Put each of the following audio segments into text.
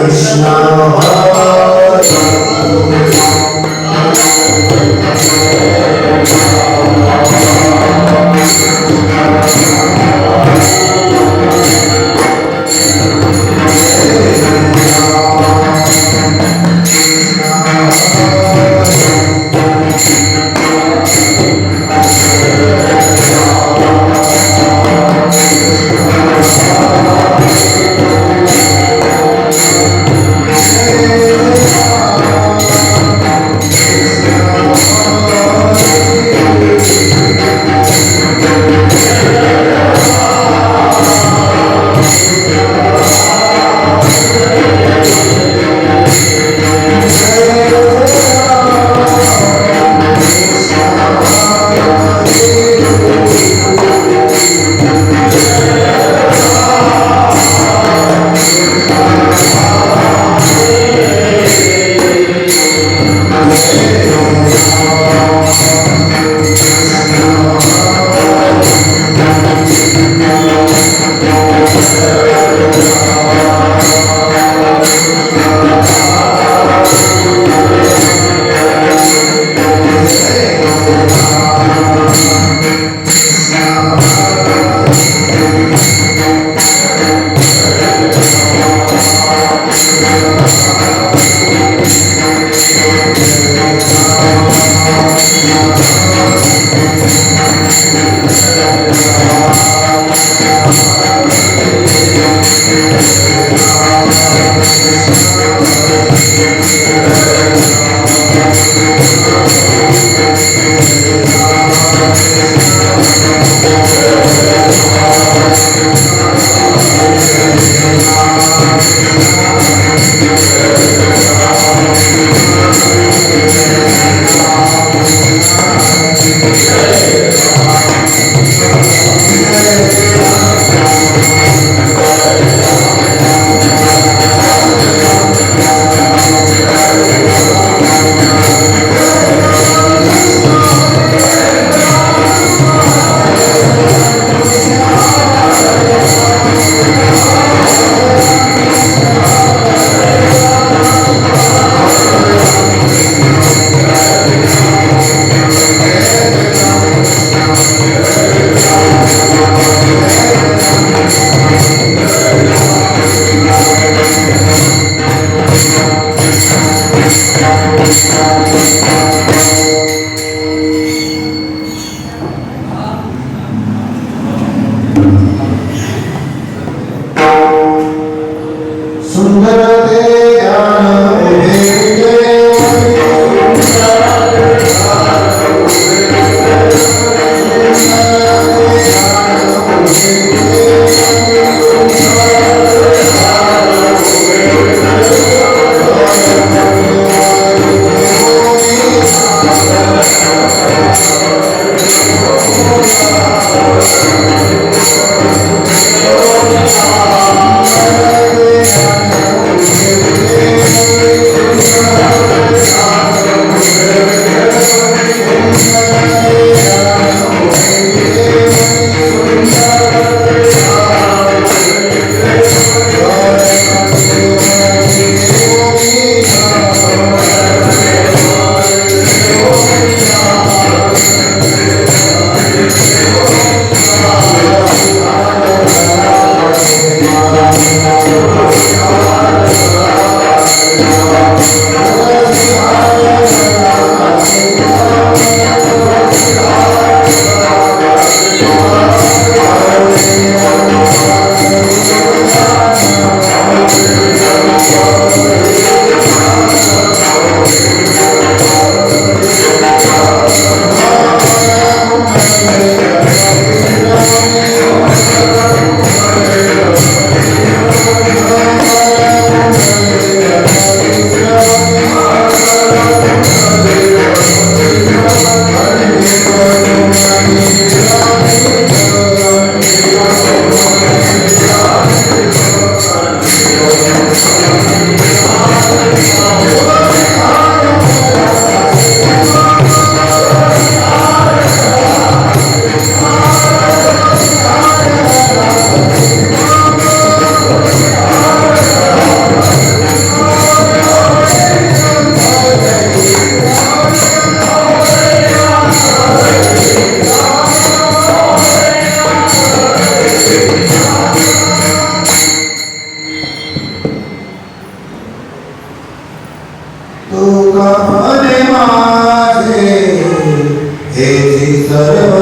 Krishna Thank you.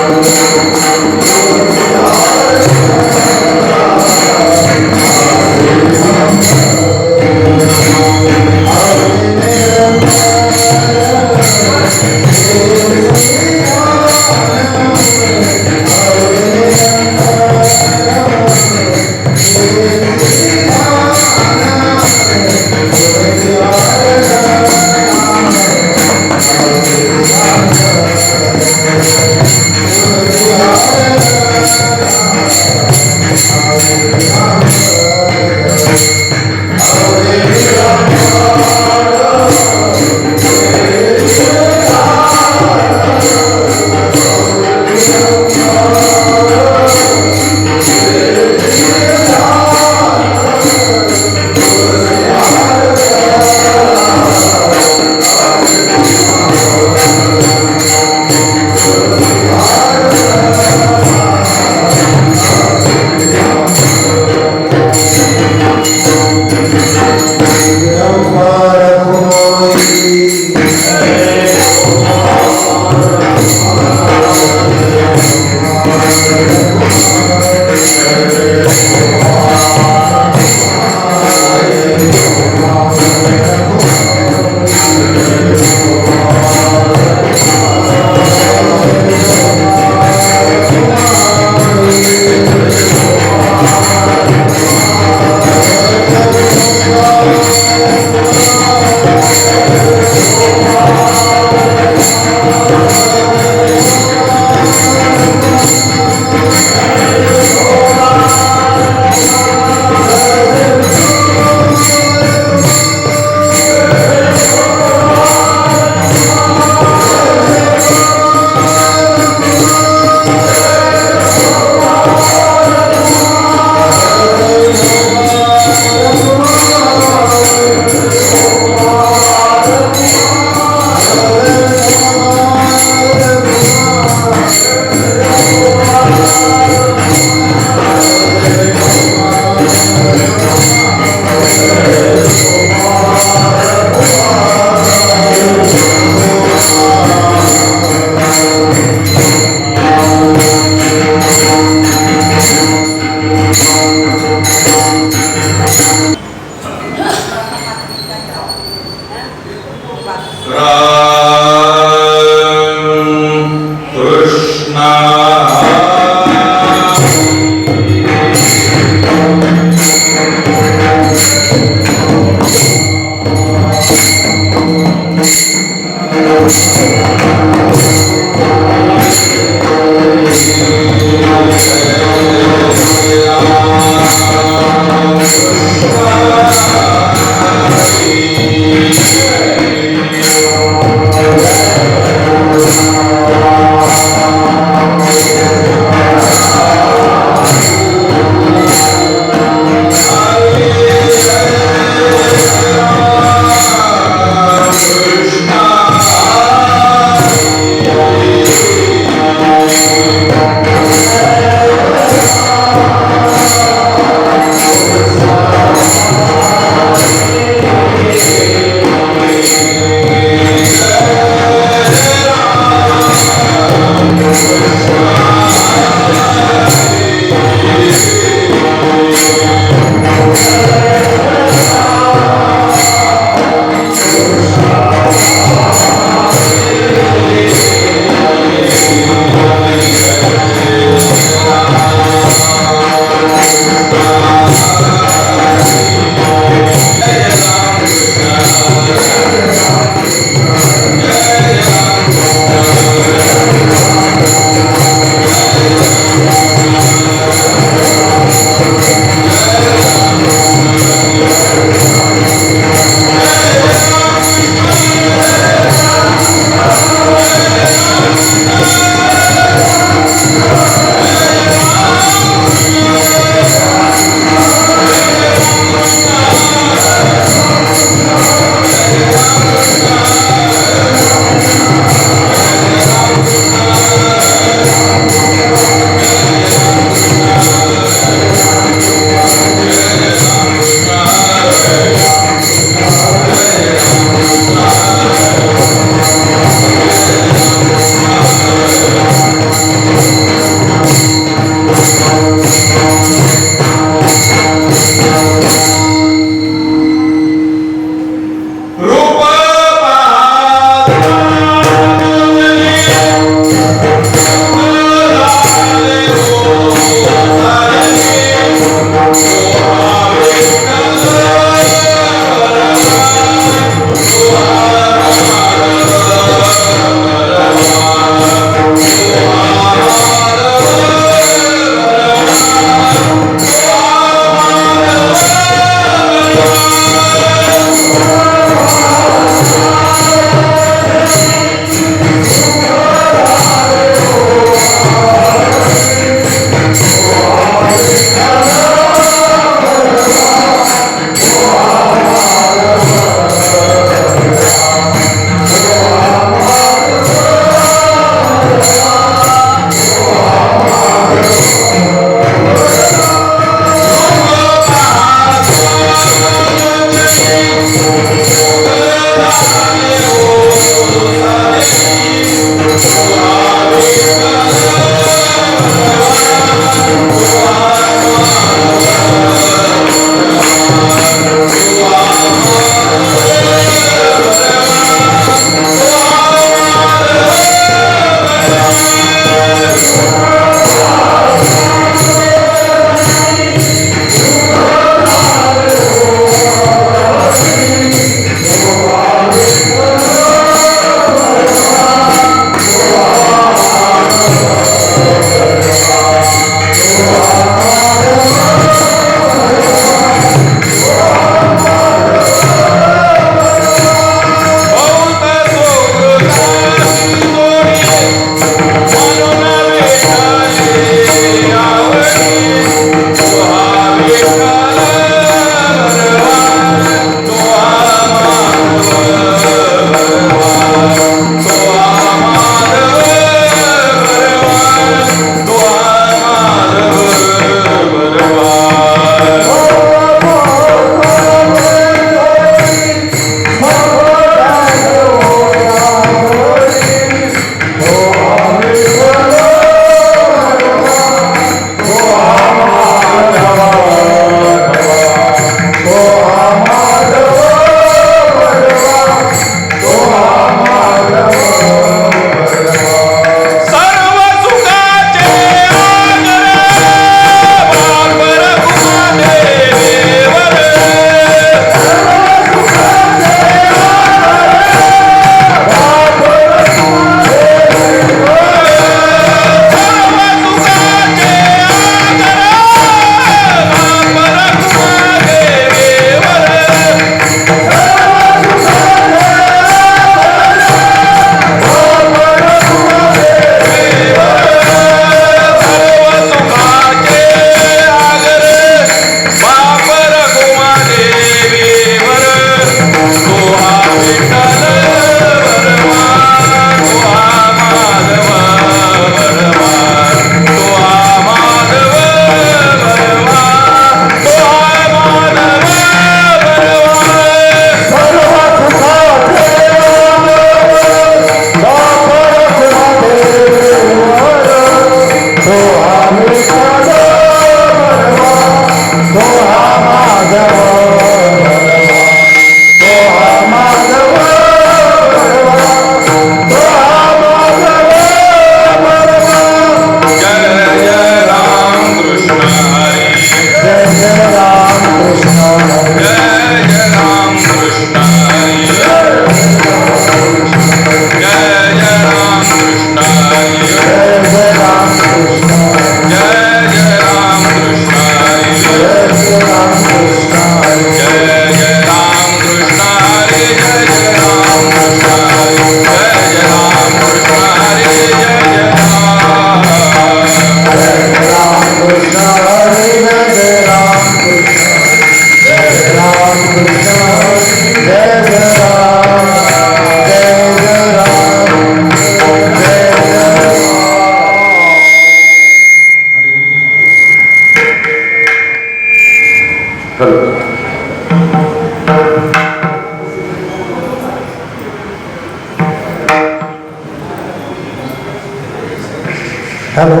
Hello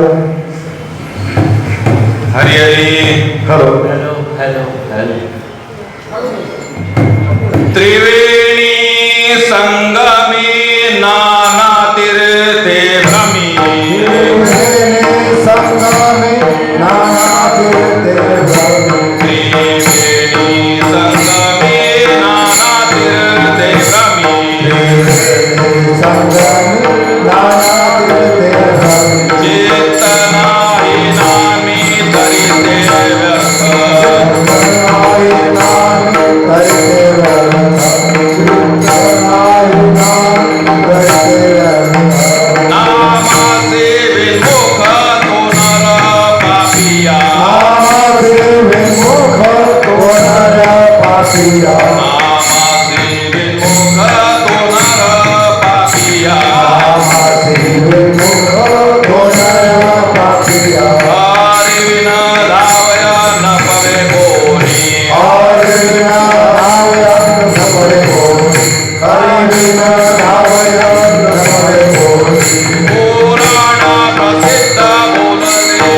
Hari Hari. Hello hello hello hello. Triveni संगमी नाना तीर्थे भ्रमी. संगमे नाना तीर्थे भ्रमी. त्रिवेणी संगमी नाना तीर्थे भ्रमी. संगमे नाना तीर्थे भ्रमी. चेतना नामी तरिते व्यर्थ. नामासे विमुख तो नर पापिया. नामासे विमुख तो नर पापिया. हरि बिन धावया न पवे कोणी. पुराण प्रसिद्ध बोलले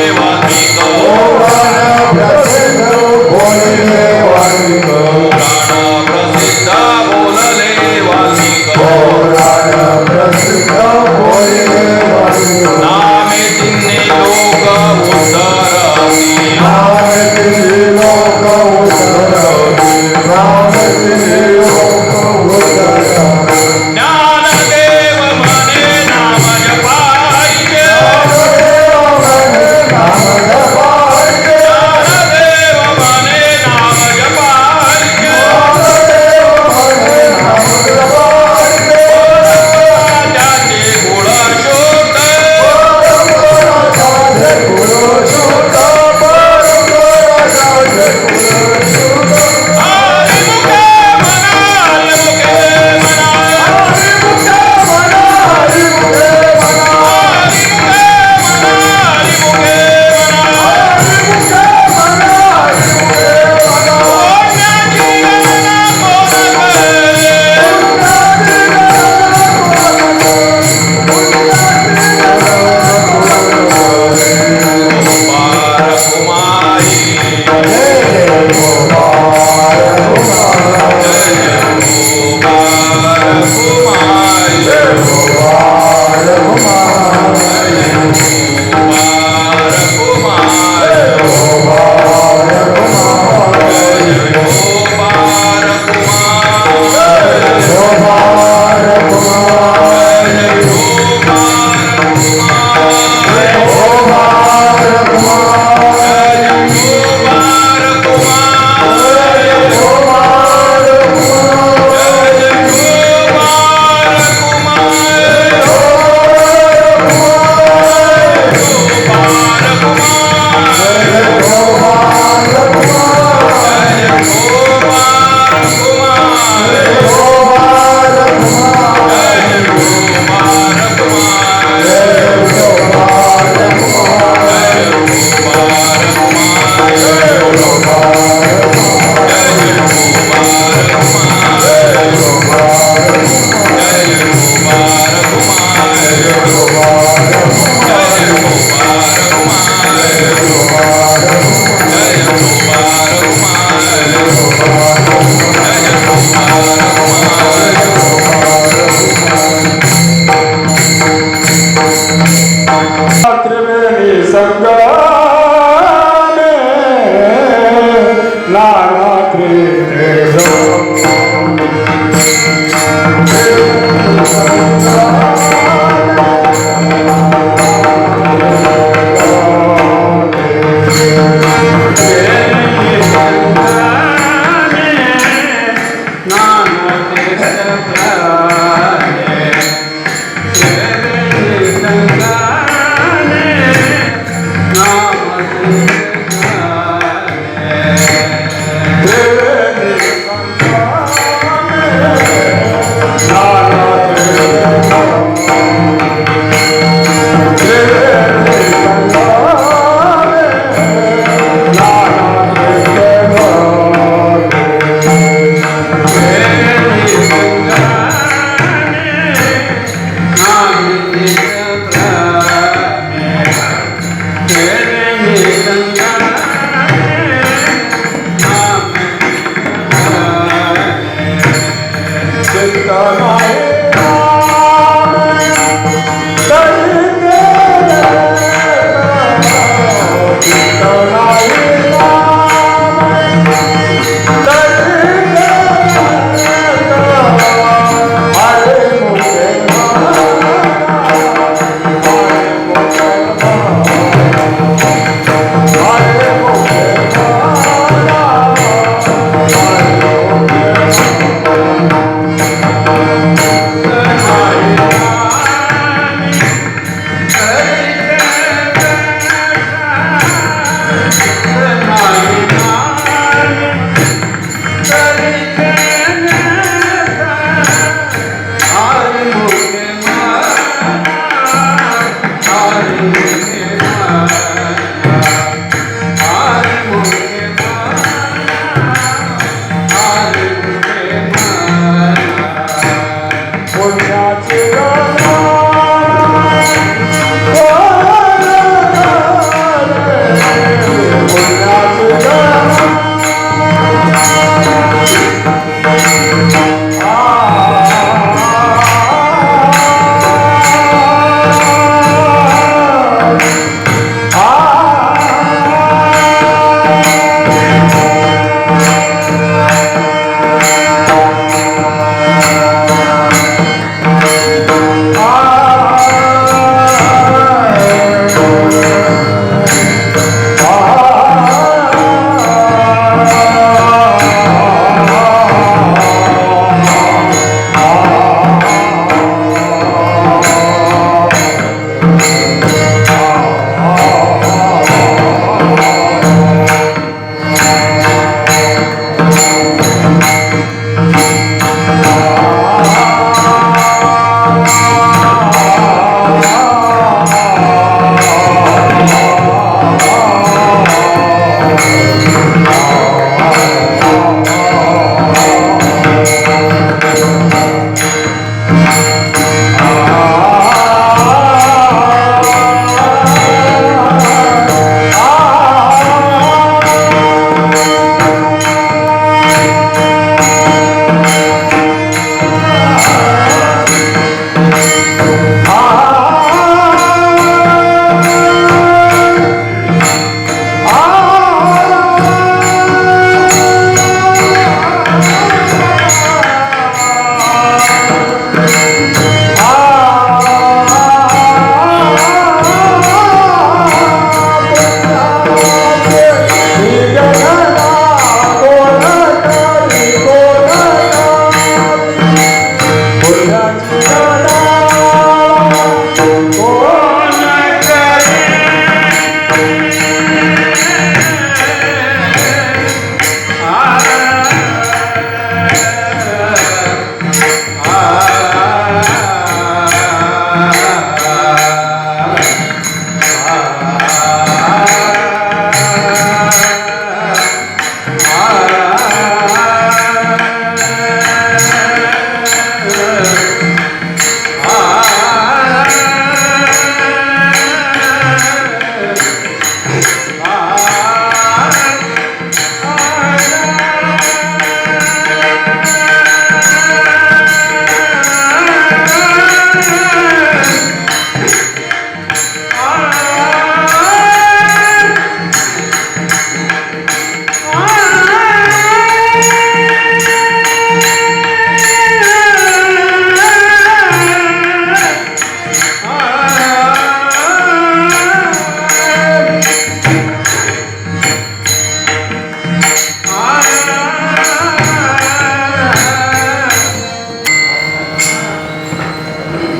वाल्मिक. पुराण प्रसिद्ध बोलले वाल्मिक. नामे तिन्ही लोक उद्धरती. ज्ञानदेव म्हणे नाम जपायचे. ज्ञानदेव म्हणे नाम जपायचे. त्याचे गुण शोध.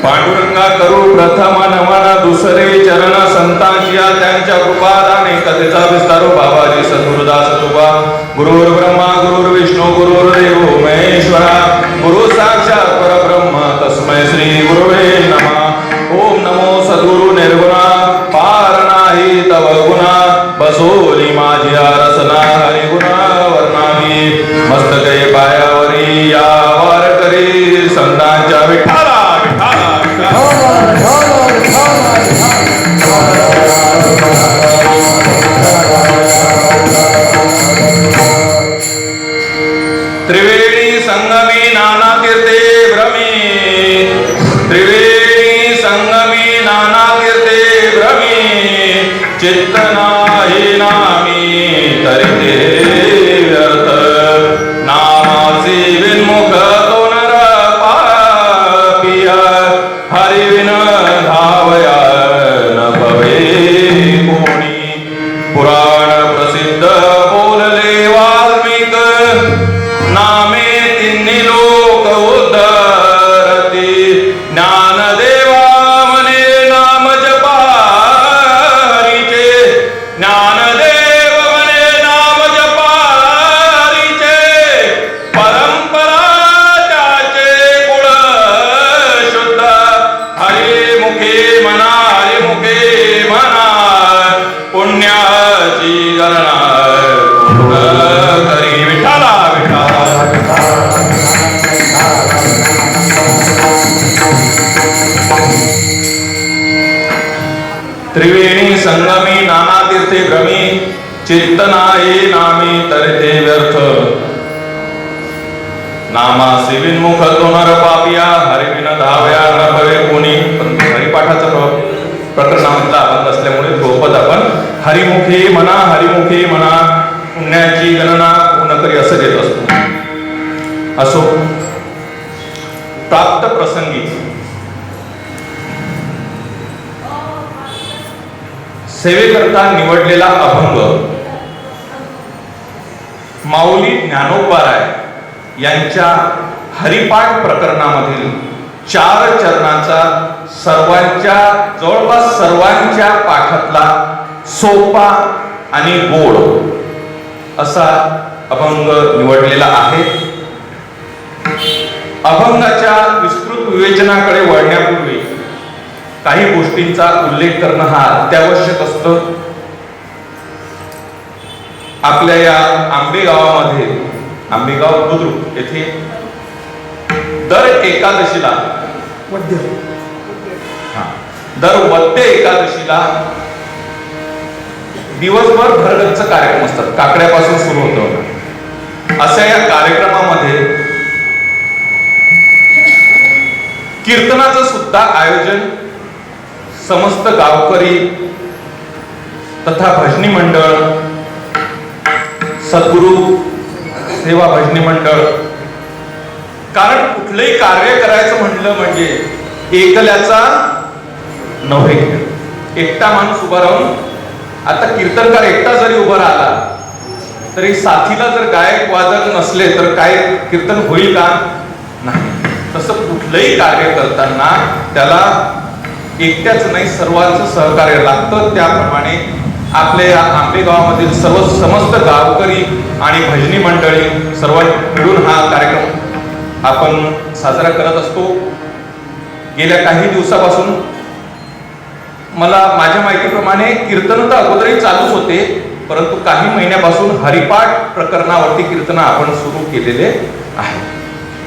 पांडुरंगा करू प्रथम नमन दुसरे चरण संतांच्या त्यांच्या कृपादाने कथेचा विस्तारो बाबाजी सद्गुरुदास तुबा गुरुर् ब्रह्मा गुरुर्विष्णू गुरुर्देव महेश्वरा गुरु साक्षात परब्रह्म तस्मै श्री गुरुवे नमः ओम नमो सद्गुरु निर्गुणा पार नाही तव गुणा बसोली माझी रसना हरिगुणा वर्णावी मस्तके पायावरी या वारकरी संतांच्या विठ्ठला त्रिवेणी संगमी नाना तीर्थे चित्त नाही नामी तरी ते व्यर्थ नामाचे विन्मुख तो नर पापिया हरिविन धावया न भवे कोणी पुराण प्रसिद्ध बोलले वाल्मिक नामे तिन्ही लोक उद्धरती ज्ञानदेवा म्हणे नाम जपारीचे ज्ञानदेव म्हणे नाम जपारीचे परंपरा त्याचे कुळ शुद्ध हरिमुखे म्हणा पुण्याची गणना करी विठाला त्रिवेणी संगमी नाना तीर्थे भ्रमी चित्त नाही नामी तरी व्यर्थ नामासी विन्मुख तो नर पापिया हरिविन धावया न भवे कोणी. पण हरिपाठाचं प्रकरणामधला अभंग असल्यामुळे थोपत आपण हरिमुखे म्हणा पुण्याची गणना पूर्ण करी असं देत असतो. असो प्राप्त प्रसंगी सेवेकरता निवडलेला अभंग माऊली ज्ञानोबाराय यांच्या हरिपाठ प्रकरणामधील 4 चरणाचा जवळपास सर्वांच्या पाठातला सोपा आणि गोड असा अभंग निवडलेला आहे. अभंगाच्या विस्तृत विवेचनाकडे वळण्यापूर्वी काही गोष्टींचा उल्लेख करणं हा अत्यावश्यक असतं. आपल्या या आंबेगावामध्ये आंबेगाव बुद्रुक येथे दर एकादशीला दर वद्य एकादशीला दिवसभर भरगच्च कार्यक्रम असतात. काकड्यापासून सुरू होतं. अशा या कार्यक्रमामध्ये कीर्तनाचं सुद्धा आयोजन समस्त गावकरी तथा भजनी मंडळ सद्गुरु सेवा भजनी मंडळ. कारण कुठलंही कार्य करायचं म्हणलं म्हणजे एकल्याचा नव्हे. एकटा माणूस उभा राहून आता कीर्तनकार एकटा जरी उभा राहिला तरी साथीला जर गायक वादक नसले तर काय कीर्तन होईल का? नाही. तसं कुठलंही कार्य करताना त्याला एकट्याच नाही सर्वांचं सहकार्य लागतं. त्याप्रमाणे आपल्या या आंबेगावामधील समस्त गावकरी आणि भजनी मंडळी सर्व मिळून हा कार्यक्रम आपण साजरा करत असतो. गेल्या काही दिवसापासून मला माझ्या माहितीप्रमाणे कीर्तन तर अगोदरही चालूच होते, परंतु काही महिन्यापासून हरिपाठ प्रकरणावरती कीर्तन आपण सुरू केलेले आहे.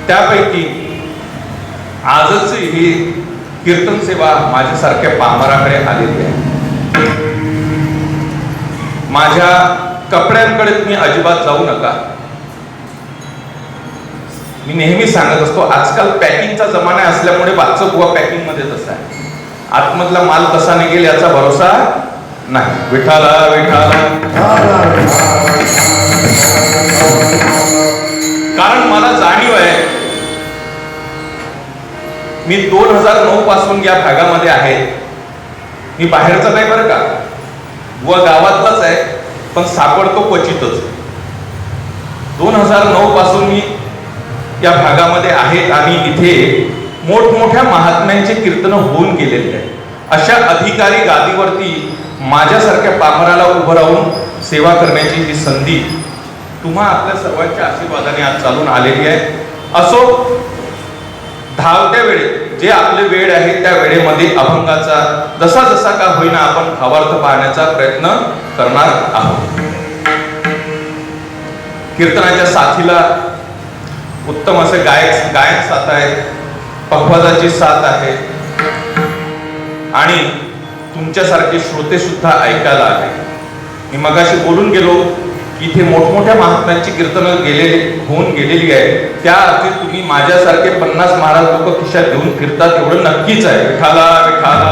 त्यापैकी आजच ही कीर्तन सेवा माझ्यासारख्या पामराकडे आलेली आहे. माझ्या कपड्यांकडे तुम्ही अजिबात जाऊ नका. मी नेहमी सांगत असतो आजकाल पॅकिंगचा जमाना असल्यामुळे बादचं बुवा पॅकिंग मध्येच असं आहे. आतमधला माल कसा निघेल याचा भरोसा नाही. विठाला विठाला. कारण मला जाणीव आहे मी 2009 पासून या भागामध्ये आहे. मी बाहेरचा नाही बरं का, व गावातलाच आहे, पण सापडतो क्वचितच. 2009 पासून मी या भागामध्ये आहे आणि इथे मोठमोठ्या महात्म्यांचे कीर्तन होऊन गेलेले आहे. अशा अधिकारी गादीवरती माझ्यासारख्या पामराला उभं राहून सेवा करण्याची ही संधी तुम्हा आपल्या सर्वांच्या आशीर्वादाने आज चालून आलेली आहे. असो धावत्या वेळेत जे आपले वेळ आहे त्या वेळेमध्ये अभंगाचा जसा जसा का होईना आपण भावार्थ पाहण्याचा प्रयत्न करणार आहोत. कीर्तनाच्या साथीला उत्तम असे गायन साथ आहे, पखवाजाची साथ आहे आणि तुमच्यासारखे श्रोते सुद्धा ऐकायला आहे. मी मगाशी बोलून गेलो इथे मोठमोठ्या महात्म्यांची कीर्तनं होऊन गेलेली आहे, त्या अर्थी तुम्ही माझ्यासारखे 50 महाराज लोक खिशात घेऊन फिरतात एवढं नक्कीच आहे. विठाला विठाला.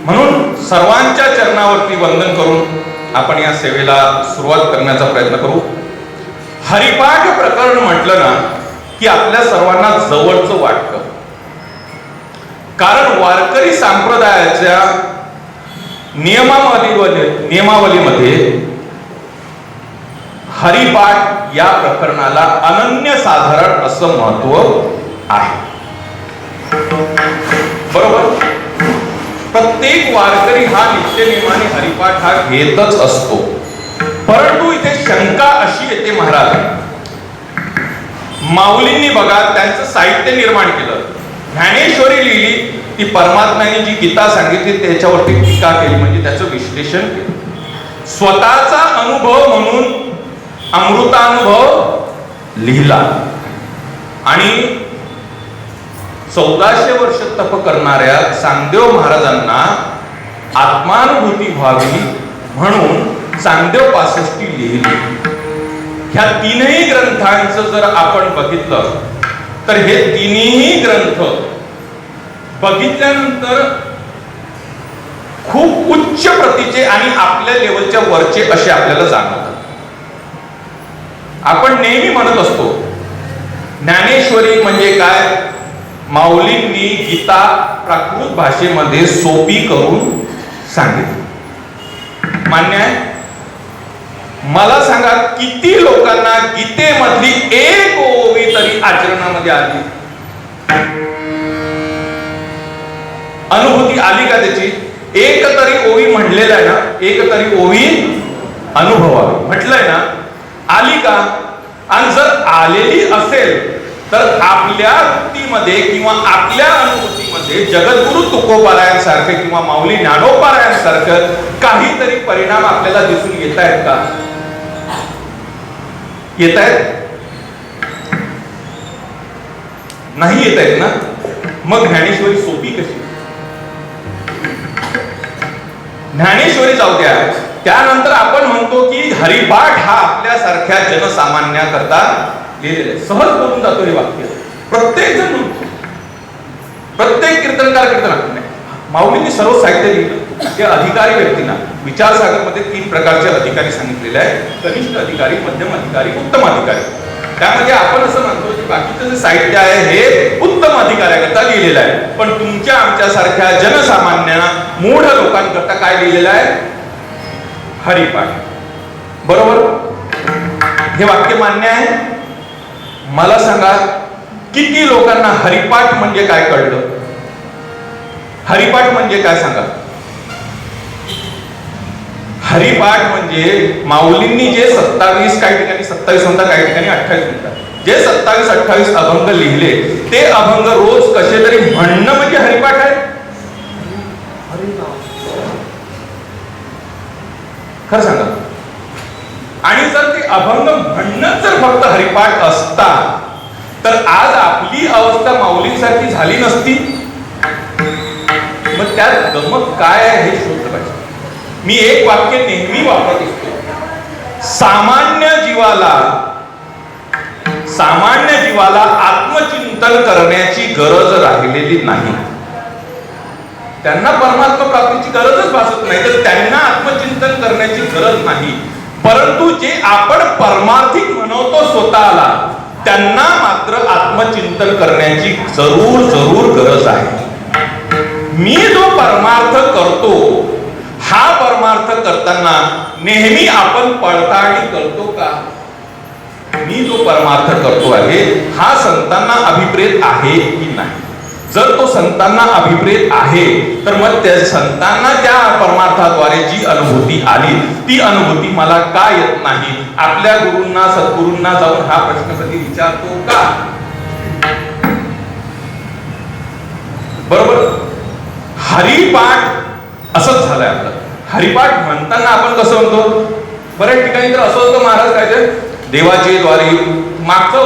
म्हणून सर्वांच्या चरणावरती वंदन करून आपण या सेवेला सुरुवात करण्याचा प्रयत्न करू. हरिपाठ प्रकरण म्हटलं ना की आपल्या सर्वांना जवळचं वाटतं, कारण वारकरी संप्रदायाच्या नियमावलीमध्ये हरिपाठ या प्रकरणाला अनन्यसाधारण असं महत्व आहे. बरोबर, प्रत्येक वारकरी हा नित्यनेमाने हरिपाठ हा घेतच असतो. परंतु इथे शंका अशी येते महाराज, माऊलींनी बघा त्यांचं साहित्य निर्माण केलं, ज्ञानेश्वरी लिहिली, ती परमात्म्याने जी गीता सांगितली त्याच्यावरती टीका केली, म्हणजे त्याचं विश्लेषण केलं. स्वतःचा अनुभव म्हणून अमृतानुभव लिहिला आणि 1400 वर्ष तप करणाऱ्या चांगदेव महाराजांना आत्मानुभूती व्हावी म्हणून चांगदेव 65 लिहिली. ह्या तीनही ग्रंथांचं जर आपण बघितलं तर हे तिन्ही ग्रंथ बघितल्यानंतर खूप उच्च प्रतीचे आणि आपल्या लेवलच्या वरचे असे आपल्याला जाणवतात. आपण नेहमी म्हणत असतो ज्ञानेश्वरी म्हणजे काय, माऊलींनी गीता प्राकृत भाषेमध्ये सोपी करून सांगितली. मान्य आहे? मला सांगा किती लोकांना गीतेमधली एक ओवी तरी आचरणामध्ये आली, अनुभूती आली का त्याची? एक तरी ओवी म्हणलेला आहे ना, एक तरी ओवी अनुभवावी म्हटलंय ना, आली का? आणि जर आलेली असेल तर आपल्या वृत्तीमध्ये किंवा आपल्या अनुभूतीमध्ये जगद्गुरु तुकोबारायांसारखे किंवा माऊली ज्ञानोबारायांसारखं काहीतरी परिणाम आपल्याला दिसून येत आहेत का? येत आहेत? नाही येत आहेत ना? मग ज्ञानेश्वरी सोपी कशी? ज्ञानेश्वरी जाऊ द्या, त्यानंतर आपण म्हणतो की हरिपाठ हा आपल्यासारख्या जनसामान्याकरता लिहिलेलं आहे. सहज बोलून जातो हे वाक्य, प्रत्येक जण म्हणतो, प्रत्येक कीर्तनकार कीर्तन. माऊलींनी सर्व साहित्य लिहिलं, ते अधिकारी व्यक्तींना विचारसागर मध्ये 3 प्रकारचे अधिकारी सांगितलेले आहे, कनिष्ठ अधिकारी, मध्यम अधिकारी, उत्तम अधिकारी. त्यामध्ये आपण असं म्हणतो की बाकीचं जे साहित्य आहे हे उत्तम अधिकाऱ्याकरता लिहिलेलं आहे, पण तुमच्या आमच्या सारख्या जनसामान्यांना मूढ लोकांकरता काय लिहिलेलं आहे? हरिपाठ. बरोबर, हे वाक्य मान्य आहे? मला सांगा किती लोकांना हरिपाठ म्हणजे काय कळलं? हरिपाठ म्हणजे काय सांगा? हरिपाठ म्हणजे माऊलींनी जे 27 काही ठिकाणी 27 म्हणतात, काही ठिकाणी 28 म्हणतात, जे 27-28 अभंग लिहिले ते अभंग रोज कसे तरी म्हणणं म्हणजे हरिपाठ आहे? खरं सांगा. आणि जर ते अभंग म्हणणं जर फक्त हरिपाठ असता तर आज आपली अवस्था माऊलींसारखी झाली नसती. मग त्यात गमत काय आहे हे शोधलं पाहिजे. मी एक वाक्य नेहमी वापरत असतो, सामान्य जीवाला आत्मचिंतन करण्याची गरज राहिलेली नाही. त्यांना परमात्मा प्राप्तीची गरजच भासत नाही, तर त्यांना आत्मचिंतन करण्याची गरज नाही. परंतु जे आपण परमार्थिक म्हणवतो स्वतःला, त्यांना मात्र आत्मचिंतन करण्याची जरूर गरज आहे. मी जो परमार्थ करतो, हा परमार्थ करताना नेहमी आपण पडताळणी करतो का? मी जो परमार्थ करतो आहे हा संतांना अभिप्रेत आहे की नाही? जर तो संतांना अभिप्रेत आहे तर मग त्या संतांना त्या परमार्थाद्वारे जी अनुभूती आली ती अनुभूती मला का येत नाही? आपल्या गुरूंना सद्गुरूंना जाऊन हा प्रश्न कधी विचारतो का? बरोबर. हरिपाठ असंच झालंय आपलं. हरिपाठ म्हणताना आपण कसं म्हणतो? बऱ्याच ठिकाणी तर असं होतं महाराज काय ते देवाचे द्वारे मागचा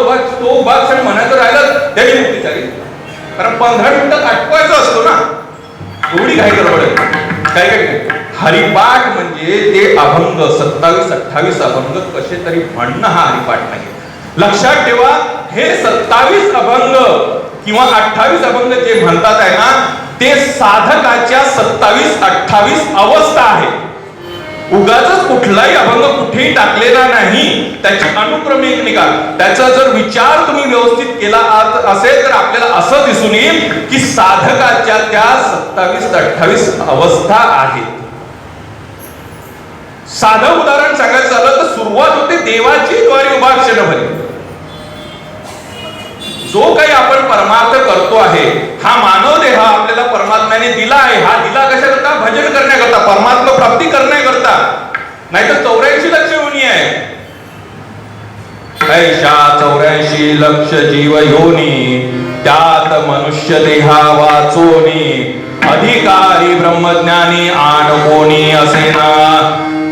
उभा क्षण म्हणायचं राहिलं त्याची मुक्ती झाली. कारण 15 मिनिटं आटवायचं असतो ना, एवढी घाई गडबड आहे. काय काय हरिपाठ म्हणजे ते अभंग 27-28 अभंग कसे तरी म्हणणं हा हरिपाठ नाही. लक्षात ठेवा, हे 27 अभंग किंवा 28 अभंग जे म्हणतात आहे ना, ते साधकाच्या 27-28 अवस्था आहे. उगाच कुठलाही अभंग कुठेही टाकलेला नाही, त्याची अनुक्रमिक निकाल, त्याचा जर विचार तुम्ही व्यवस्थित केला असेल तर आपल्याला असं दिसून येईल की साधकाच्या त्या 27-28 अवस्था आहेत. साधं उदाहरण सांगायचं झालं तर सुरुवात होते देवाची द्वारी उभा क्षणभरी. जो काही आपण परमार्थ करतो आहे, हा मानव देह आपल्याला परमात्म्याने दिला आहे. हा दिला कशाकरता? भजन करण्याकरता, परमात्मा प्राप्ती करण्याकरता. नाहीतर 84 लक्ष योनी आहे. ऐशा 84 लक्ष जीव योनी, त्यात मनुष्य देहा वाचोनी, अधिकारी ब्रह्मज्ञानी आण कोणी असेना.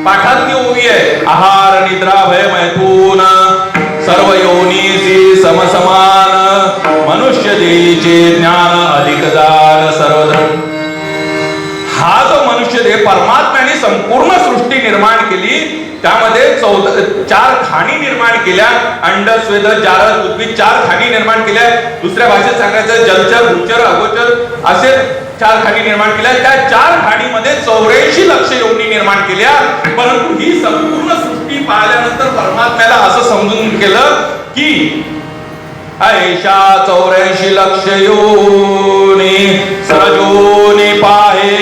पाठातली ओवी आहे, आहार निद्रा भय मैथून सर्व योनीसी समसमान, मनुष्य देहीचे ज्ञान अधिक जाण सर्वधर्म. हा जो मनुष्य देह, परमात्म्याने संपूर्ण सृष्टी निर्माण केली, त्यामध्ये 4 खाणी निर्माण केल्या. अंड स्वेद जारद उद्भिद 4 खाणी निर्माण केल्या. दुसऱ्या भाषेत सांगायचं जलचर भूचर अगोचर असे 4 खाणी निर्माण केल्या. त्या 4 खाणीमध्ये 84 लक्ष योनी निर्माण केल्या. परंतु ही संपूर्ण सृष्टी पाहिल्यानंतर परमात्म्याला असं समजून केलं की ऐशा 84 लक्ष योनी, सरजोनी पाहे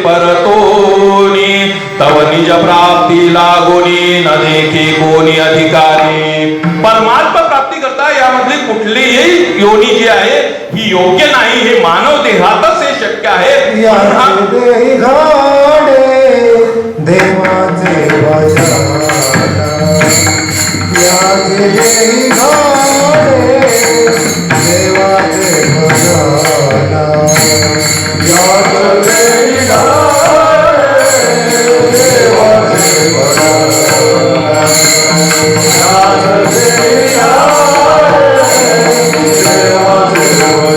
परतोनी, तव निज प्राप्ती लागोनी, न देखी कोणी अधिकारी. परमात्मा प्राप्ती करता यामधली कुठलीही योनी जी आहे ही योग्य नाही. हे मानव देहातच हे शक्य आहे. देही घाडे देवाचे वचन, याचे देही घाडे देवाचे वचन, याचे देही घाडे देवाचे वचन, याचे देही घाडे देवाचे वचन.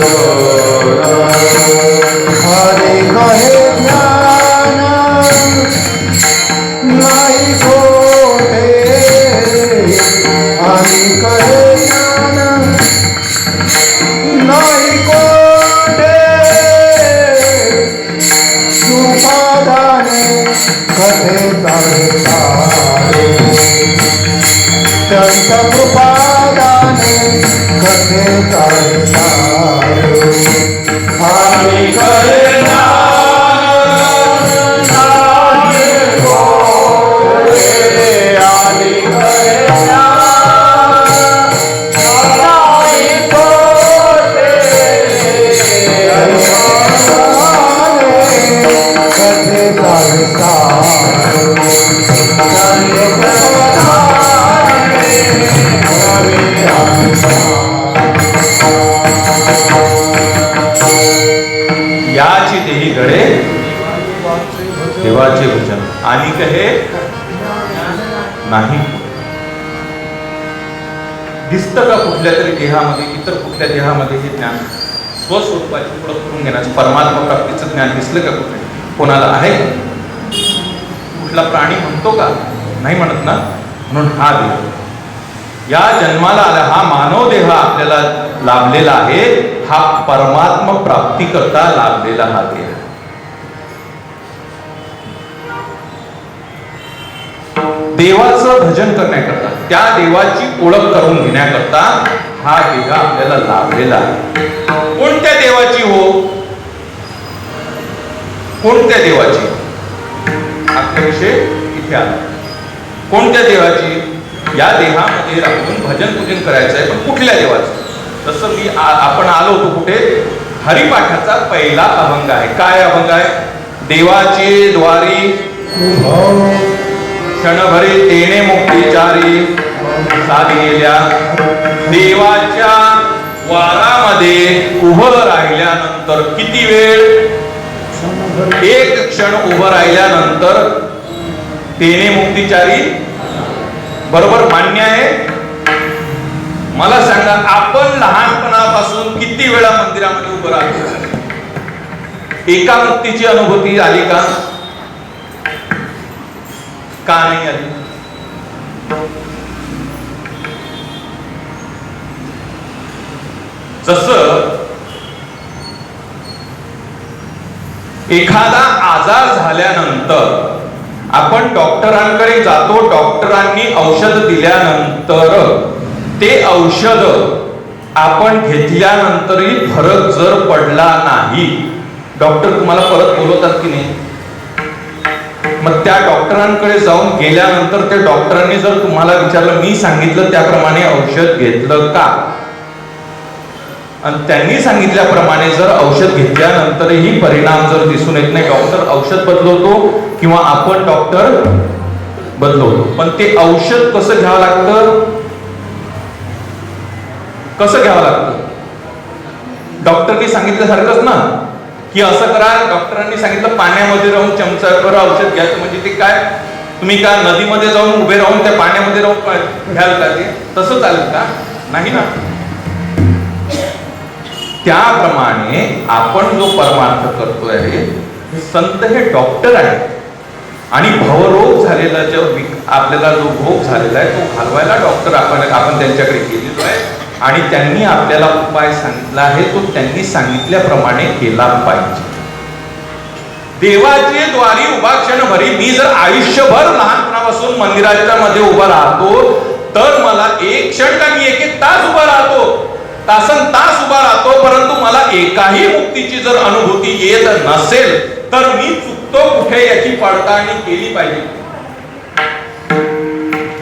हरे कहे ज्ञान नाही खोटे, हरे कहे ज्ञान नाही खोटे, सुपादाने कथे चालतारे, त्यांच्या कृपादाने कथे चालतारे. हरे कहे याची देही घडे देवाचे वचन, आणि कहे नाही. दिसतं का कुठल्या तरी देहामध्ये, इतर कुठल्या देहामध्ये हे ज्ञान स्वस्वरूपाची ओळख करून घेण्याचं, परमात्मा प्राप्तीचं ज्ञान दिसलं का कुठे? कोणाला आहे? कुठला प्राणी म्हणतो का? नाही म्हणत ना. म्हणून हा देह या जन्माला आला, हा मानव देह आपल्याला लाभलेला आहे, हा परमात्मा प्राप्ती करता लाभलेला हा देह. देवाचं भजन करण्याकरता, त्या देवाची ओळख करून घेण्याकरता हा देह आपल्याला लाभलेला आहे. कोणत्या देवाची हो? कोणत्या देवाची? आपला विषय इथे आला. कोणत्या देवाची? या देहामध्ये राहून भजन पूजन करायचं आहे, पण कुठल्या देवाचं? जसं आपण आलो होतो कुठे? हरिपाठाचा पहिला अभंग आहे. काय अभंग आहे? देवाची द्वारी क्षणभरी तेने मुक्तिचारी, साधिलेल्या देवाच्या वारामध्ये उभं राहिल्यानंतर किती वेळ? 1 क्षण उभं राहिल्यानंतर तेने मुक्तिचारी. बरोबर, मान्य आहे? मला सांगा, आपण लहानपणापासून किती वेळा मंदिरामध्ये उभं राहिलो? एका मुक्तीची अनुभूती आली का? का नाही आली? जसं एखादा आजार झाल्यानंतर आपण डॉक्टरांकडे जातो, डॉक्टरांनी औषध दिल्यानंतर ते औषध आपण घेतल्यानंतरही फरक जर पडला नाही, डॉक्टर तुम्हाला परत बोलवतात की नाही? मग त्या डॉक्टरांकडे जाऊन गेल्यानंतर त्या डॉक्टरांनी जर तुम्हाला विचारलं, मी सांगितलं त्याप्रमाणे औषध घेतलं का? आणि त्यांनी सांगितल्याप्रमाणे जर औषध घेतल्यानंतरही परिणाम जर दिसून येत नाही, डॉक्टर औषध बदलवतो किंवा आपण डॉक्टर बदलवतो. पण ते औषध कसं घ्यावं लागतं? कसं घ्यावं लागतं? डॉक्टरनी सांगितल्यासारखंच ना, की असं करा. डॉक्टरांनी सांगितलं पाण्यामध्ये राहून चमचाभर औषध घ्यायचं, म्हणजे ते काय तुम्ही का नदीमध्ये जाऊन उभे राहून त्या पाण्यामध्ये राहून घ्याल का? ते तसं चालेल का? नाही ना. त्याप्रमाणे आपण जो परमार्थ करतोय, हे संत हे डॉक्टर आहेत आणि भवरोग झालेला जो आपल्याला जो भोग झालेला आहे तो घालवायला डॉक्टर आपण त्यांच्याकडे गेलेलो आहे आणि त्यांनी आपल्याला उपाय सांगितला आहे, तो त्यांनी सांगितल्याप्रमाणे केला पाहिजे. देवाचे द्वारी उभा क्षण भरी. मी जर आयुष्यभर लहानपणापासून मंदिराच्या मध्ये उभा राहतो तर मला एक क्षण का मी एक तास उभा राहतो, तासन तास उभा राहतो, परंतु मला एकाही मुक्तीची जर अनुभूती येत नसेल तर मी चुकतो कुठे याची पडताळणी केली पाहिजे.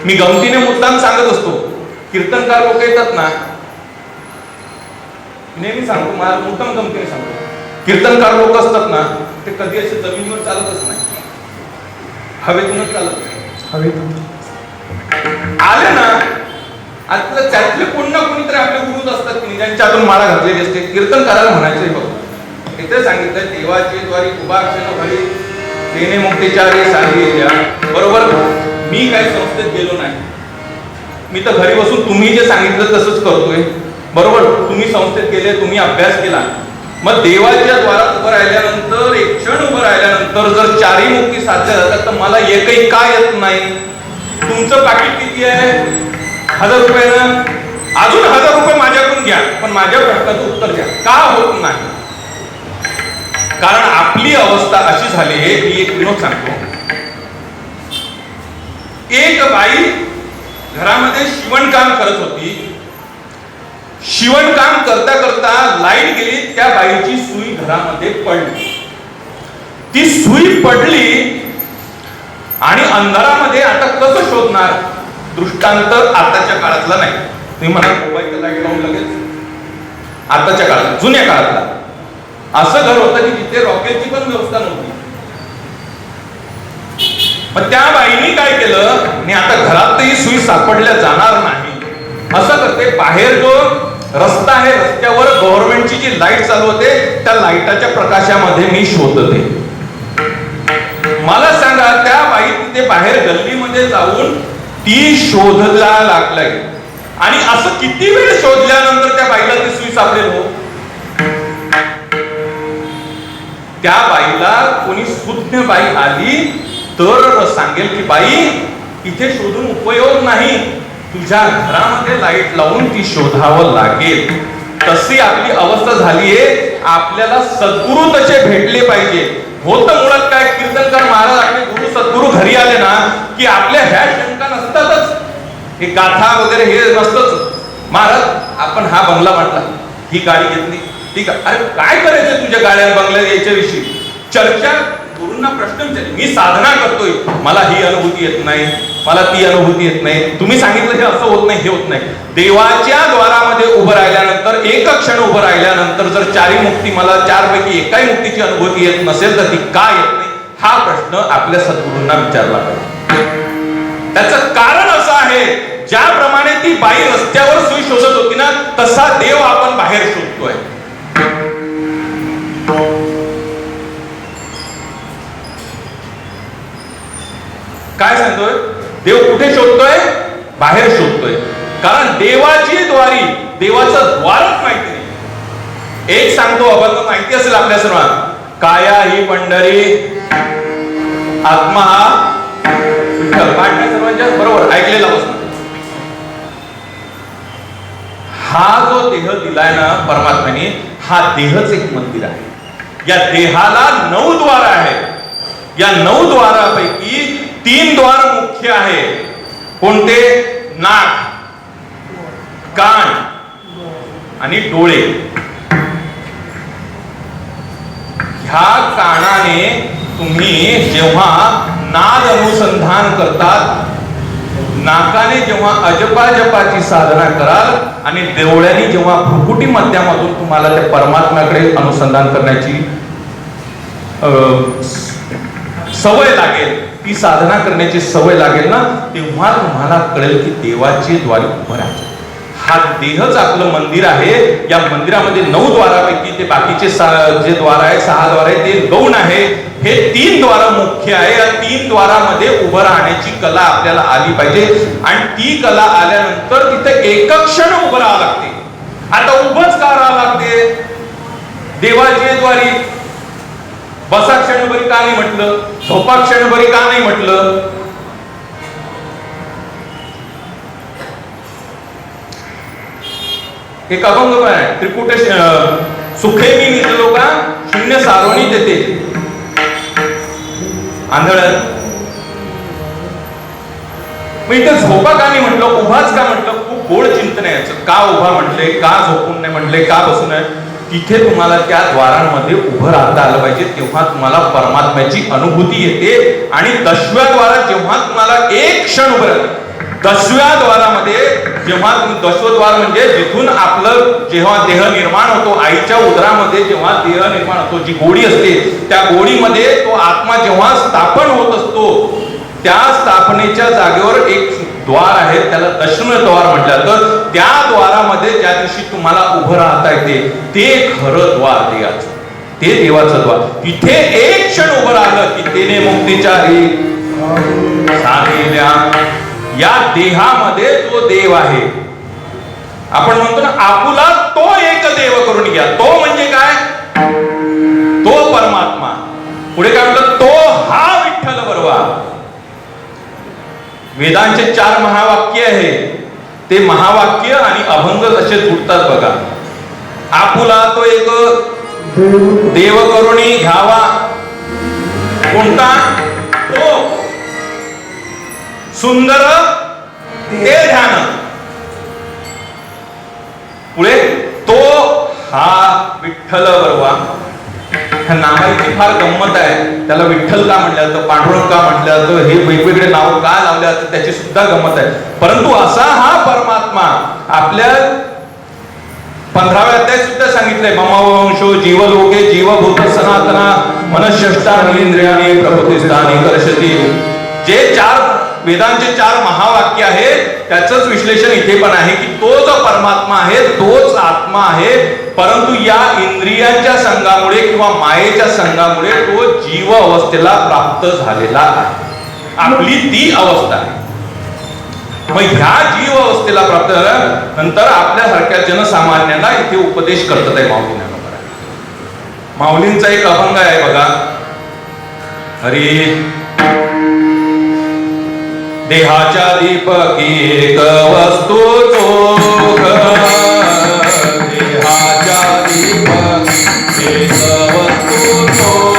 मी गमतीने मुद्दाम सांगत असतो, कीर्तनकार लोक येतात ना, नेहमी सांगतो, मला मुद्दाम गमतीने सांगतो, कीर्तनकार लोक असतात ना, ते कधी असे जमिनीवर चालतच नाही, हवेतूनच चालत नाही. हवेतून आले ना, आता त्यातले कोण ना कोणीतरी आपले गुरुच असतात की ज्यांच्या हातून माळा घातलेली असते. कीर्तन करायला म्हणायचं बघ, इथे सांगितलं, देवाचे द्वारी उभा क्षण भरी देणे मुक्तीचारी सांगितल्या. बरोबर, मी काही संस्थेत गेलो नाही, मी तर घरी बसून तुम्ही जे सांगितलं तसंच करतोय. बरोबर, तुम्ही संस्थेत गेले, तुम्ही अभ्यास केला, मग देवाच्या द्वारात उभं राहिल्यानंतर, एक क्षण उभं राहिल्यानंतर जर चारही मुक्ती साध्य झातात तर मला एकही का येत नाही? तुमचं पाकिट किती आहे? 1000 रुपयानं. अजून 1000 रुपये माझ्याकडून घ्या, पण माझ्या प्रश्नाचं उत्तर द्या, का होत नाही? कारण आपली अवस्था अशी झाली आहे. मी एक विनोद सांगतो. एक बाई घरामध्ये शिवणकाम करत होती. शिवणकाम करता करता लाईट गेली, त्या बाईची सुई घरामध्ये पडली. ती सुई पडली आणि अंधारामध्ये आता कसं शोधणार? दृष्टांत आताच्या काळातला नाही. तुम्ही म्हणा मोबाईलला लाईट लावून लगेच, आताच्या काळात, जुन्या काळातला असं घर होतं की जिथे रॉकेलची पण व्यवस्था नव्हती. मग त्या बाईनी काय केलं, आणि आता घरातही सुई सापडल्या जाणार नाही, असं करते, बाहेर जो रस्ता आहे रस्त्यावर गव्हर्नमेंटची जी लाईट चालू होते त्या लाईटाच्या प्रकाशामध्ये मी शोधते. मला सांगा, त्या बाई तिथे बाहेर गल्लीमध्ये जाऊन ती शोधला लागलाय आणि असं किती वेळ शोधल्यानंतर त्या बाईला ती सुई सापडेल हो? त्या बाईला कोणी सुज्ञ बाई आली तर सांगेल की बाई इथे शोधून उपयोग नाही, तुझ्या घरामध्ये लाईट लावून ती शोधावं लागेल. तशी आपली अवस्था झालीये. आपल्याला सद्गुरु तसे भेटले पाहिजे. होतं मुळात काय, कीर्तनकार महाराज आपले गुरु सद्गुरु घरी आले ना की आपल्या ह्या शंका नसतातच, हे गाथा वगैरे हे नसतच. महाराज आपण हा बंगला बांधला, ही गाडी घेतली, ठीक आहे, अरे काय करायचं तुझ्या गाड्या बंगल्या याच्याविषयी चर्चा. गुरूंना प्रश्न विचारले, मी साधना करतोय, मला ही अनुभूती येत नाही, मला ती अनुभूती येत नाही, तुम्ही सांगितलं हे असं होत नाही, हे होत नाही. देवाच्या द्वारामध्ये उभं राहिल्यानंतर, एक क्षण उभं राहिल्यानंतर जर चारही मुक्ती, मला चारपैकी एकाही मुक्तीची अनुभूती येत नसेल तर ती का येत नाही, हा प्रश्न आपल्या सद्गुरूंना विचारला पाहिजे. त्याचं कारण असं आहे, ज्याप्रमाणे ती बाई रस्त्यावर सुई शोधत होती ना, तसा देव आपण बाहेर शोधतोय. काय सांगतोय? देव कुठे शोधतोय? बाहेर शोधतोय. कारण देवाची द्वारी, देवाचं द्वारच माहिती नाही. एक सांगतो, अभंग माहिती असेल आपल्या सर्वांना, काया ही पंढरी, आत्मा हा विठ्ठल पाठ सर्वांच्या बरोबर ऐकलेला बसणार. हा जो देह दिलाय ना परमात्म्याने, हा देहच एक मंदिर आहे. या देहाला 9 द्वार आहेत. या 9 द्वारापैकी 3 द्वार मुख्य आहे. कोणते? नाक, कान आणि डोळे. ह्या कानाने तुम्ही जेव्हा नाद अनुसंधान करतात, नाकाने जेव्हा अजपा जपाची साधना कराल आणि डोळ्याने जेव्हा भ्रुकुटी मध्यामधून तुम्हाला त्या परमात्म्याकडे अनुसंधान करण्याची सवय लागेल, ती साधना करण्याची सवय लागेल ना, तेव्हा तुम्हाला कळेल की देवाचे द्वार उभं राहते. हा देहच आपलं मंदिर आहे. या मंदिरामध्ये 9 द्वारापैकी ते बाकीचे जे द्वार आहे, 6 द्वार आहे, ते गौण आहे. हे 3 द्वार मुख्य आहे. या 3 द्वारामध्ये उभं राहण्याची कला आपल्याला आली पाहिजे. आणि ती कला आल्यानंतर तिथे एक क्षण उभं राहावं लागते. आता उभंच का राहावं लागते? देवाचे द्वारी बसा क्षणभरी का नाही म्हटलं? झोपा क्षणभरी का नाही म्हटलं? एक अभंग पण आहे, त्रिकुट सुखे मी निजलो का शून्य सारोणी देते आंधळ. मग इथे झोपा का नाही म्हटलं, उभाच का म्हटलं? खूप गोड चिंतन आहे याचं. का उभा म्हटले, का झोपून नाही म्हटले, का बसून आहे? तिथे तुम्हाला त्या द्वारांमध्ये उभं राहता आलं पाहिजे. तेव्हा तुम्हाला परमात्म्याची अनुभूती येते. आणि 10व्या द्वारात जेव्हा तुम्हाला एक क्षण उभं राहतं, 10व्या द्वारामध्ये जेव्हा 10वं द्वार म्हणजे जिथून आपलं जेव्हा देह निर्माण होतो, आईच्या उदरामध्ये जेव्हा देह निर्माण होतो, जी गोडी असते, त्या गोडीमध्ये तो आत्मा जेव्हा स्थापन होत असतो, त्या स्थापनेच्या जागेवर एक द्वार आहे, त्याला 10वें द्वार म्हटलं जातं. त्या द्वारामध्ये ज्या दिवशी तुम्हाला उभं राहता येते, ते खरं द्वार देवाचं, ते देवाचं द्वार. तिथे एक क्षण उभं राहिलं की तेने मुक्तीचारी साधिल्या. या देहामध्ये तो देव आहे. आपण म्हणतो ना, आपुला तो एक देव करून घ्या. तो म्हणजे काय? तो परमात्मा. पुढे काय म्हणतात? तो हा विठ्ठल बरोबर. वेदांचे 4 महावाक्य आहे. ते महावाक्य आणि अभंग असे जुडतात बघा. आपुला तो एक देव करुणी घ्यावा. कोणता? तो सुंदर ते ध्यान. पुढे तो हा विठ्ठल बरोबर. ह्या नावाची फार गंमत आहे. त्याला विठ्ठल का म्हटलं जातं, पांडुरंग का म्हटलं जातं, हे वेगवेगळे नाव का लावले जातात, त्याची सुद्धा गंमत आहे. परंतु असा हा परमात्मा आपल्या 15व्या अध्यायात सुद्धा सांगितलंय, ममवंशो जीवलोके जीवभूत सनातना मनःष्टानि इंद्रियाणि प्रकृतिस्थानी कर्षति. जे 4 वेदांचे 4 महावाक्य आहेत, त्याचंच विश्लेषण इथे पण आहे की तो जो परमात्मा आहे तोच आत्मा आहे. परंतु या इंद्रियांच्या संघामुळे किंवा मायेच्या संघामुळे तो जीव अवस्थेला प्राप्त झालेला आहे. आपली ती अवस्था आहे. मग ह्या जीव अवस्थेला प्राप्त झाल्यानंतर आपल्यासारख्या जनसामान्यांना इथे उपदेश करतात आहे माऊलींना. माऊलींचा एक अभंग आहे बघा. हरी देहाच्या दीपकी एक वस्तू चोख. देहाच्या दीपकी एक वस्तू चोख.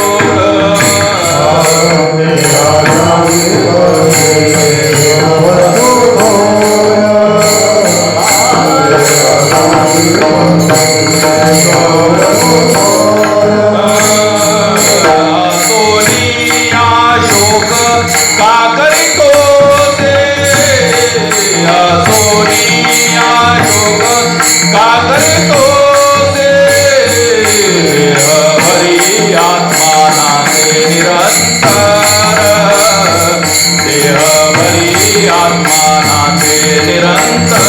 निरंतर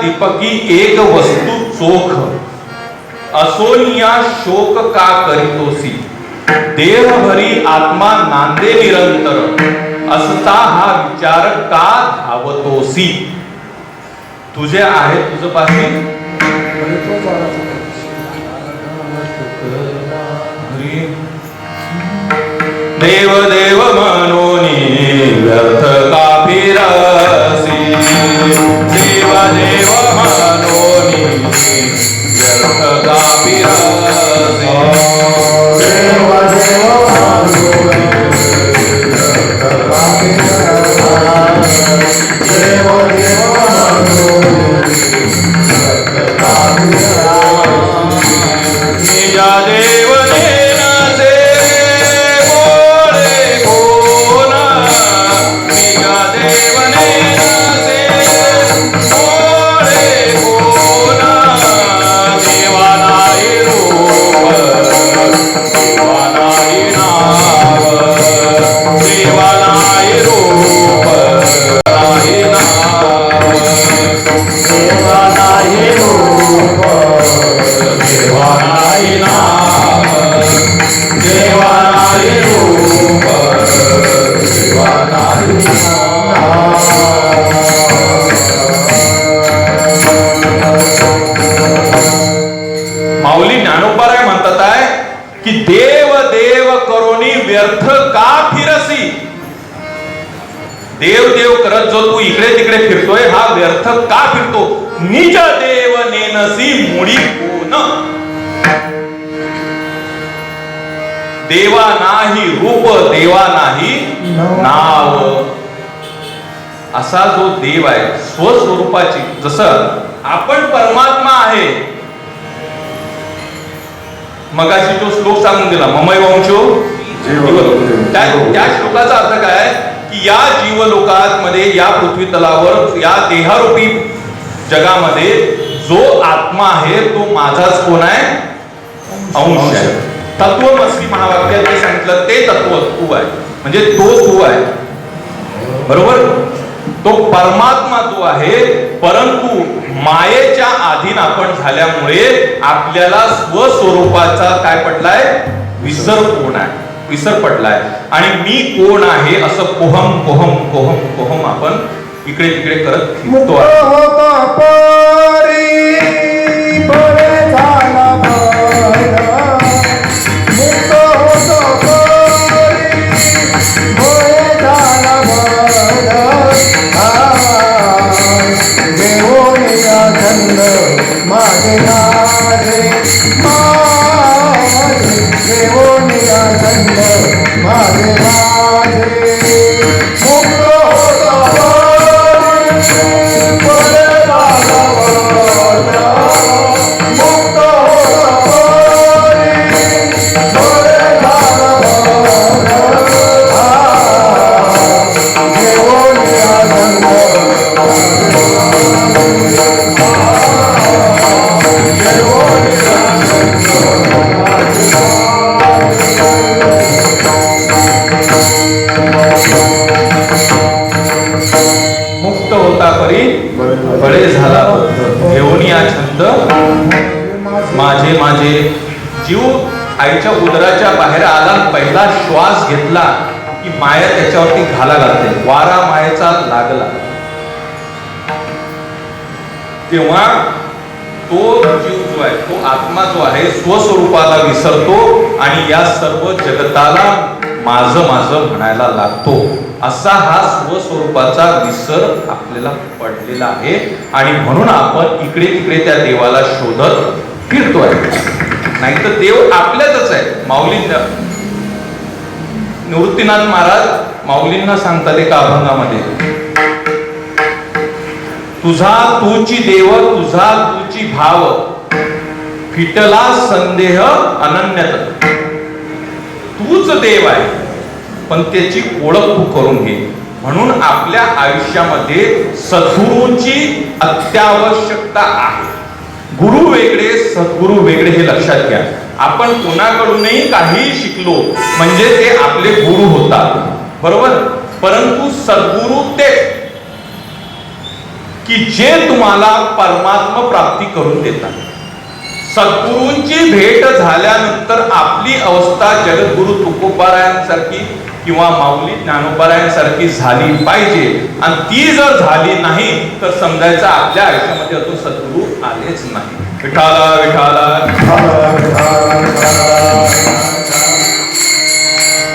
दीपकी एक वस्तू चोख, असोनिया शोक का करीतोसी, देह भरी आत्मा नांदे निरंतर, असता हा विचार का धावतोसी. तुझे आहे तुझ पाशी देव देव मनोनी व्यर्थ का फिरसी, देव देव मनोनी व्यर्थ का फिरसी. देव देव मानोनी देव देव निजा देव नेनसे बोले कोण, निजा देव नेनसे बोले कोण, देवा नाही रूप देवा नाही नाव, देवा नाही रूप नाही नाव, देवा नाही रूप देवा नाही नाव, देवा नाही रूप देवा नाही माऊली ज्ञानोबाराय म्हणतात आहे की देव देव करोनी व्यर्थ का फिरसी. देव देव करत जो तू इकडे तिकडे फिरतोय हा व्यर्थ का फिरतो. निज देव नेनसी मुडी कोण, देवा नाही रूप देवा नाही नाव. असा जो देव आहे स्वस्वरूपाची, जसं आपण परमात्मा आहे. मगाशी जो श्लोक सांगून दिला ममय वंशो जीवलोक, त्या श्लोकाचा अर्थ काय की या जीवलोकामध्ये या पृथ्वी तलावर या देहारूपी जगामध्ये जो आत्मा आहे तो माझाच कोण आहे, अंश आहे. तत्वमसी महावाक्यात जे सांगितलं ते तत्व तू आहे, म्हणजे तो तू आहे. बरोबर, तो परमात्मा जो आहे. परंतु मायेच्या अधीन आपण झाल्यामुळे आपल्याला स्वस्वरूपाचा काय पडलाय, विसर कोण आहे, विसर पडलाय. आणि मी कोण आहे असं कोहम कोहम कोहम कोहम आपण इकडे तिकडे करत मुक्त फिरतो. होता परी बळे झाला बळ, मुक्त होता परी बळे झाला बळ. देवोनी छंद माझे माझे माझे, देवोनी छंद माझे माझे. मुक्त होता मुक्त होता परी बळे झाला घेऊन या छंद माझे माझे. जीव आईच्या उदराच्या बाहेर आला, पहिला श्वास घेतला की माया त्याच्यावरती घाला घालते. वारा मायेचा लागला तेव्हा तो जीव जो आहे, तो आत्मा जो आहे स्वस्वरूपाला विसरतो आणि या सर्व जगताला माझं माझं म्हणायला लागतो. असा हा स्वस्वरूपाचा विसर आपल्याला पडलेला आहे. आणि म्हणून आपण इकडे तिकडे त्या देवाला शोधत फिरतोय. नाही तर देव आपल्यातच आहे. माऊली निवृत्तीनाथ महाराज माऊलींना सांगतात एका अभंगामध्ये, तुझा तूची देव तुझा तूची भाव, फिटला संदेह अनन्यत. तूच देव आहे पण त्याची ओळख तू करून घे. म्हणून आपल्या आयुष्यामध्ये सद्गुरूंची अत्यावश्यकता आहे. गुरु वेगळे सद्गुरु वेगळे हे लक्षात घ्या. आपण कोणाकडूनही काही शिकलो म्हणजे ते आपले गुरु होतात, बरोबर. परंतु सद्गुरु की जे तुम्हाला परमात्मा प्राप्ती करून देतात. सद्गुरूंची भेट झाल्यानंतर आपली अवस्था जगद्गुरु तुकोबारायांसारखी किंवा माऊली ज्ञानोबारायांसारखी झाली पाहिजे. आणि ती जर झाली नाही तर समजायचं आपल्या आयुष्यामध्ये अजून सद्गुरू आलेच नाही. विठाला विठाला.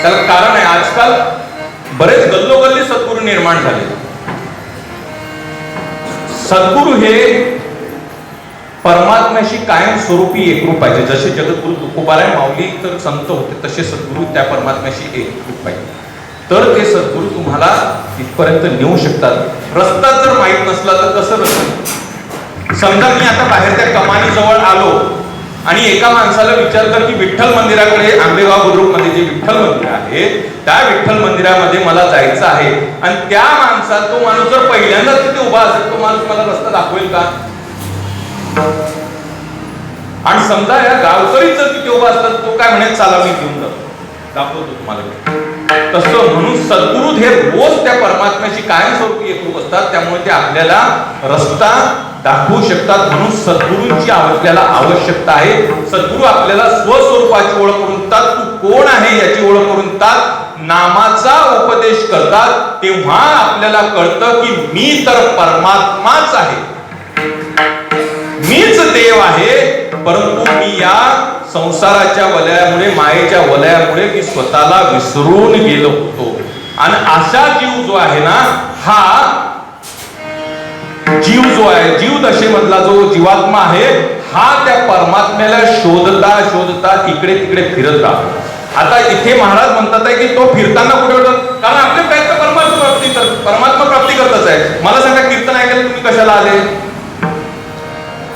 त्याला कारण आहे, आजकाल बरेच गल्लोगल्ली सद्गुरू निर्माण झाले. सद्गुरू हे परमात्म्याशी कायम स्वरूपी एकरूप पाहिजे. जसे जगद्गुरु तुकोबाराय माऊली तर संत होते, तसे सद्गुरू त्या परमात्म्याशी एकरूप पाहिजे. तर ते सद्गुरू तुम्हाला तिथपर्यंत नेऊ शकतात. रस्ता जर माहीत नसला तर कसं रस्ता? समजा मी आता बाहेर त्या कमानी जवळ आलो आणि एका माणसाला विचारलं की विठ्ठल मंदिराकडे, आंबेगाव बुद्रुक मध्ये जे विठ्ठल मंदिर आहे त्या विठ्ठल मंदिरामध्ये मला जायचं आहे, आणि त्या माणसात तो माणूस जर पहिल्यांदाच तिथे उभा असेल, तो माणूस मला रस्ता दाखवेल का? आणि समजा या गावकरी जर तिथे उभा असतात, तो काय म्हणेल, चला मी घेऊन जातो, दाखवतो तुम्हाला. तसं म्हणून सद्गुरू हे रोज त्या परमात्म्याशी कायमस्वरूपी एकरूप असतात, त्यामुळे ते आपल्याला रस्ता दाखवू शकतात. म्हणून सद्गुरूंची आपल्याला आवश्यकता आहे. सद्गुरू आपल्याला स्वस्वरूपाची ओळख करून देतात, तू कोण आहे याची ओळख करून देतात, नामाचा उपदेश करतात. तेव्हा आपल्याला कळतं की मी तर परमात्माच आहे, मीच देव आहे, परंतु मी या संसाराच्या वलयामुळे, मायेच्या वलयामुळे मी स्वतःला विसरून गेलो होतो. आणि असा जीव जो आहे ना, हा जीव जो आहे, जीव दशेमधला जो जीवात्मा आहे, हा त्या परमात्म्याला शोधता शोधता इकडे तिकडे फिरत राहतो. आता इथे महाराज म्हणतात आहे की तो फिरताना कुठे होतो? कारण आपले प्रयत्न परमात्मा प्राप्ती करतच आहे. मला सांगा, कीर्तन ऐकायला तुम्ही कशाला आले?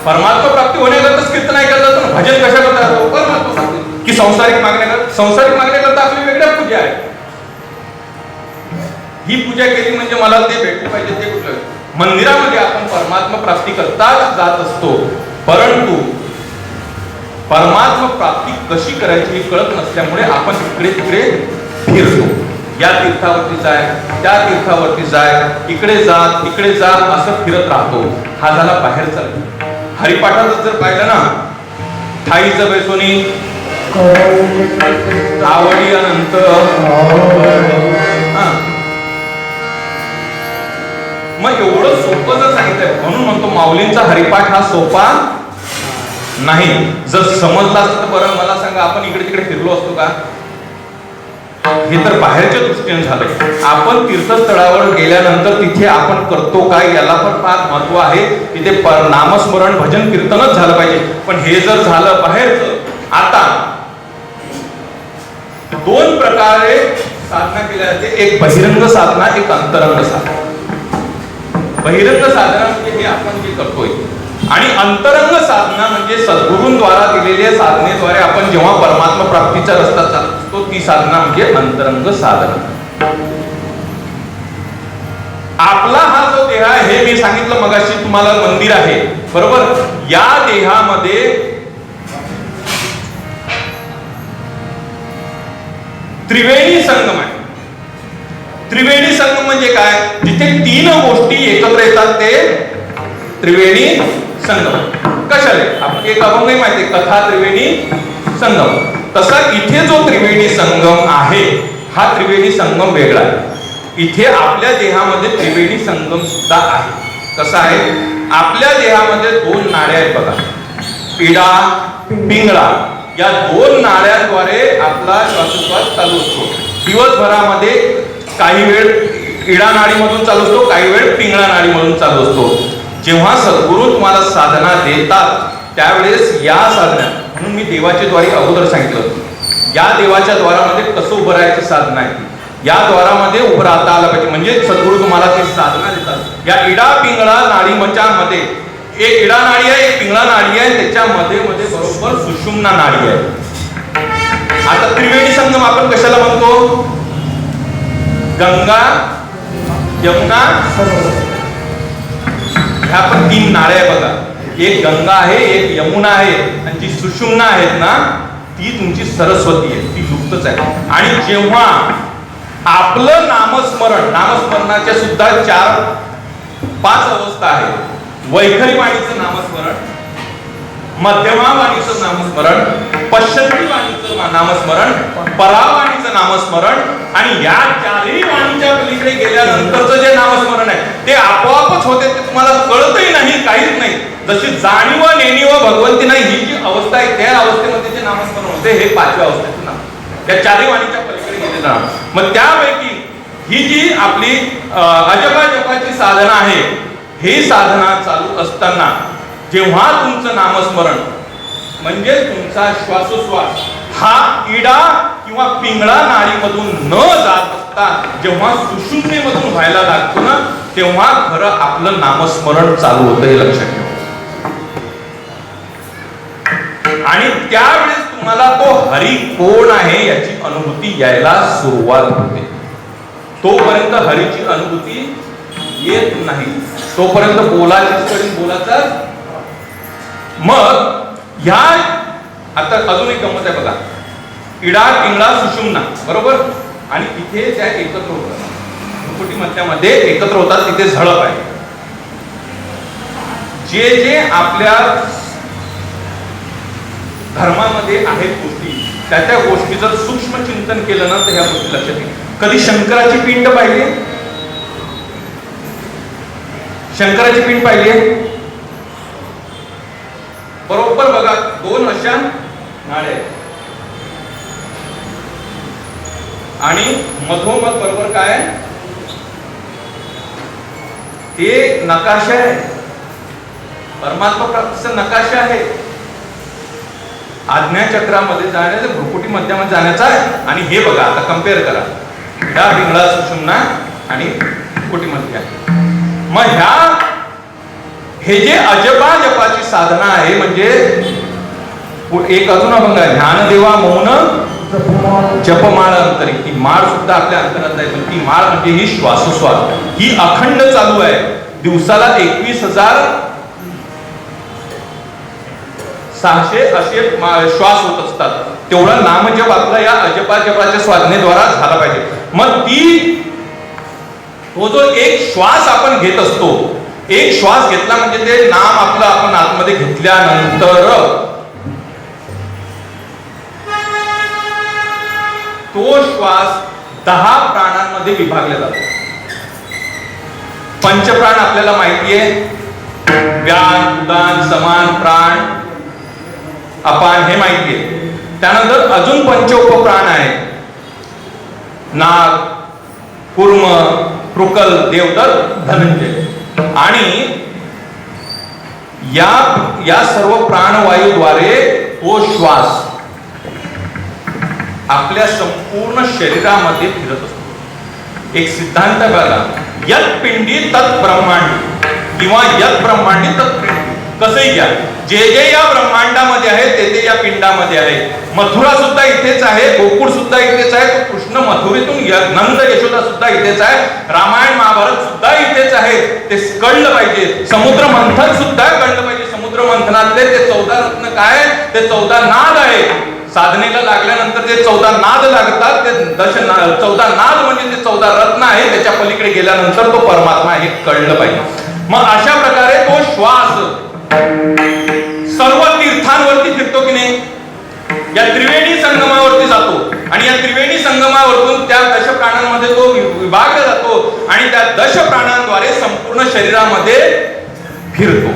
परमात्मा प्राप्ती होण्याकरताच कीर्तन ऐकायला जातो. भजन कशा करता जातो? परमात्मा प्राप्ती. की सांसारिक मागण्याकरता आपली वेगळ्या पूजा आहे. ही पूजा केली म्हणजे मला ते भेटलं पाहिजे, ते कुठलं? मंदिरामध्ये आपण परमात्मा प्राप्ती करताच जात असतो, परंतु परमात्मा प्राप्ती कशी करायची हे कळत नसल्यामुळे आपण इकडे तिकडे फिरतो. या तीर्थावरती जाय, त्या तीर्थावरती जाय, इकडे जा तिकडे जा, असं फिरत राहतो. हा झाला बाहेरचा. हरिपाठाचं जर पाहिलं ना, ठाईचं बेसोनी आवडी अनंत, मग एवढं सोपं जर सांगितलंय, म्हणून म्हणतो माऊलींचा हरिपाठ हा सोपा नाही. जर समजला असतं तर बरं, मला सांगा, आपण इकडे तिकडे फिरलो असतो का? हे तर बाहेरच्या दृष्टीने झालंय. आपण तीर्थस्थळावर गेल्यानंतर तिथे आपण करतो काय याला पण फार महत्व आहे. तिथे नामस्मरण भजन कीर्तनच झालं पाहिजे. पण हे जर झालं बाहेरचं, आता दोन प्रकारे साधना केल्या जाते, एक बहिरंग साधना, एक अंतरंग साधना. बहिरंग साधना म्हणजे हे आपण जे करतोय, आणि अंतरंग साधना म्हणजे सद्गुरूंद्वारा दिलेल्या साधनेद्वारे आपण जेव्हा परमात्मा प्राप्तीचा रस्ता चालतो, ती साधना म्हणजे अंतरंग साधना. आपला हा जो देह आहे, हे मी सांगितलं मगाशी तुम्हाला, मंदिर आहे बरोबर. या देहामध्ये त्रिवेणी संगम आहे. त्रिवेणी संगम म्हणजे काय? जिथे तीन गोष्टी एकत्र येतात ते त्रिवेणी संगम. कशाले? आपण एक अभंगही माहिती, कथा त्रिवेणी संगम. तसा इथे जो त्रिवेणी संगम आहे, हा त्रिवेणी संगम वेगळा आहे. इथे आपल्या देहामध्ये त्रिवेणी संगम सुद्धा आहे. कसा आहे? आपल्या देहामध्ये दोन नाड्या आहेत बघा, इडा पिंगळा. या दोन नाड्यांद्वारे आपला श्वासोच्छ्वास चालू असतो. दिवसभरामध्ये काही वेळ इडा नाडीमधून चालू असतो, काही वेळ पिंगळा नाडीमधून चालू असतो. जेव्हा सद्गुरू तुम्हाला साधना देतात त्यावेळेस या साधना, म्हणून मी देवाच्या द्वारे अगोदर सांगितलं होतं, या देवाच्या द्वारामध्ये कसं उभं राहायची साधना आहे. या द्वारामध्ये उभं राहता आलं पाहिजे, म्हणजे सद्गुरू तुम्हाला ती साधना देतात. या इडा पिंगळा नाडीच्या मध्ये एक इडा नाडी आहे, एक पिंगळा नाडी आहे, त्याच्यामध्ये मध्ये बरोबर सुषुम्ना नाडी आहे. आता त्रिवेणी संगम आपण कशाला म्हणतो? गंगा यमुना, ह्या पण तीन नाड्या आहे बघा. एक गंगा आहे, एक यमुना आहे, आणि जी सुषुम्ना आहेत ना, ती तुमची सरस्वती आहे, ती लुप्तच आहे. आणि जेव्हा आपलं नामस्मरणाच्या सुद्धा चार 5 अवस्था आहेत. वैखरी वाणीचं नामस्मरण, मध्यमा वाणीचं नामस्मरण, पश्चंती वाणीचं नामस्मरण, परावाणीचं नामस्मरण आणि या चारही वाणीच्या पलीकडे गेल्यानंतरचं जे नामस्मरण आहे ते आपोआपच होते. ते तुम्हाला कळतही नाही, काहीच नाही. जशी जाणीव नेणीव भगवंती नाही ही जी अवस्था आहे त्या अवस्थेमध्ये जे नामस्मरण होते हे 5व्या अवस्थेचं नाम. त्या चारही वाणीच्या पलीकडे गेलेलं नाम. मग त्यापैकी ही जी आपली अजपा जपाची साधना आहे, ही साधना चालू असताना जेव्हा तुमचं नामस्मरण म्हणजे तुमचा श्वासोश्वास हा इडा किंवा पिंगळा नाडीमधून न जात असता जेव्हा सुषुम्नेमधून व्हायला लागतो ना, तेव्हा खरं आपलं नामस्मरण चालू होतं, हे लक्षात ठेवा. आणि त्यावेळेस तुम्हाला तो हरी कोण आहे याची अनुभूती यायला सुरुवात होते. तोपर्यंत हरीची अनुभूती येत नाही, तोपर्यंत बोलाचा. मग ह्या आता अजून एक गंमत आहे बघा. इडा पिंगळा सुषुम्ना बरोबर, आणि तिथे त्या एकत्र होतात, भ्रुकुटी मध्यामध्ये एकत्र होतात, तिथे झळप आहे. जे जे आपल्या धर्मामध्ये आहेत गोष्टी, त्या गोष्टीचं सूक्ष्म चिंतन केलं ना तर ह्या गोष्टी लक्षात येईल. कधी शंकराची पिंड पाहिली? शंकराची पिंड पाहिली बरोबर बघा, 2 अशा नाळे आणि मधोमध बरोबर काय ते नकाशा आहे, परमात्मा प्राप्तीचा नकाशा आहे. आज्ञाचक्रामध्ये जाण्याचा, भ्रुकुटी मध्यामध्ये जाण्याचा आहे. आणि हे बघा आता कम्पेअर करा, इडा पिंगळा सुषुम्ना आणि भ्रुकुटी मध्य. मग हे जे अजपा जपाची साधना आहे, म्हणजे एक अजून अभंग आहे, ज्ञानदेवा मौन जपमाळ अंतरी. ती माळ सुद्धा आपल्या अंतरात आहे, पण ती माळ म्हणजे ही श्वासोश्वास ही अखंड चालू आहे. दिवसाला 21,600 असे श्वास होत असतात. तेवढा नामजप आपला या अजपा जपाच्या साधनेद्वारा झाला पाहिजे. मग तो जो एक श्वास आपण घेत असतो, एक श्वास घेतला म्हणजे ते नाम आपलं आपण आतमध्ये घेतल्यानंतर तो श्वास 10 प्राणांमध्ये विभागला जातो. पंचप्राण आपल्याला माहिती आहे, व्यान, उदान, समान, प्राण, अपान हे माहिती आहे. त्यानंतर अजून पंचोपप्राण आहे, नाग, कूर्म, कृकल, देवदत्त, धनंजय. आणि या सर्व प्राणवायूद्वारे तो श्वास आपल्या संपूर्ण शरीरामध्ये फिरत असतो. एक सिद्धांत बघा, यत पिंडी तत् ब्रह्मांडी किंवा यत ब्रह्मांडी तत् पिंडी. कसंही घ्या, जे जे या ब्रह्मांडामध्ये आहे ते ते या पिंडामध्ये आहे. मथुरा सुद्धा इथेच आहे, गोकुळ सुद्धा इथेच आहे, कृष्ण मथुरेतून नंद यशोदा सुद्धा इथेच आहे, रामायण महाभारत सुद्धा इथेच आहे. ते कळलं पाहिजे. समुद्र मंथन सुद्धा कळलं पाहिजे. समुद्र मंथनातले ते 14 रत्न काय, ते 14 नाद आहे. साधनेला लागल्यानंतर ते 14 नाद लागतात. ते 14 नाद म्हणजे ते 14 रत्न आहे. त्याच्या पलीकडे गेल्यानंतर तो परमात्मा हे कळलं पाहिजे. मग अशा प्रकारे तो श्वास सर्व तीर्थांवरती फिरतो की नाही, या त्रिवेणी संगमावरती जातो. आणि या त्रिवेणी संगमावरतून त्या 10 प्राणांमध्ये तो विभागला जातो आणि त्या 10 प्राणांद्वारे संपूर्ण शरीरामध्ये फिरतो.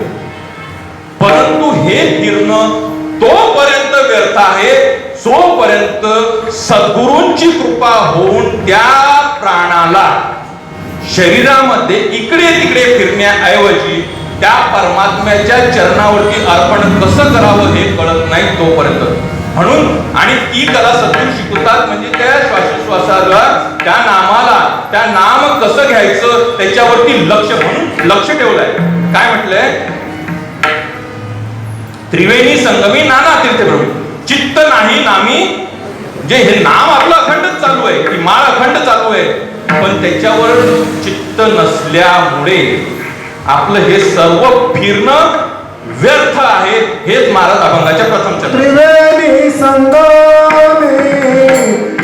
परंतु हे फिरणं तोपर्यंत व्यर्थ आहे जोपर्यंत सद्गुरूंची कृपा होऊन त्या प्राणाला शरीरामध्ये इकडे तिकडे फिरण्याऐवजी त्या परमात्म्याच्या चरणावरती अर्पण कसं करावं हे कळत नाही तोपर्यंत. म्हणून आणि ती कला सद्गुरू शिकवतात, म्हणजे त्या श्वासोश्वासाला, त्या नामाला, त्या नाम कसं घ्यायचं त्याच्यावरती लक्ष ठेवलंय. काय म्हटलंय, त्रिवेणी संगमी नाना तीर्थ प्रभू चित्त नाही नामी. जे हे नाम आपलं अखंड चालू आहे, ती माळ अखंड चालू आहे, पण त्याच्यावर चित्त नसल्यामुळे आपलं हे सर्व फिरणं व्यर्थ आहे. हेच महाराज अभंगाच्या प्रथम चरण. त्रिवेणी संगमे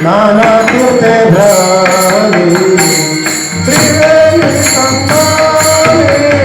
नाना तीर्थे भ्रमी, त्रिवेणी संगमे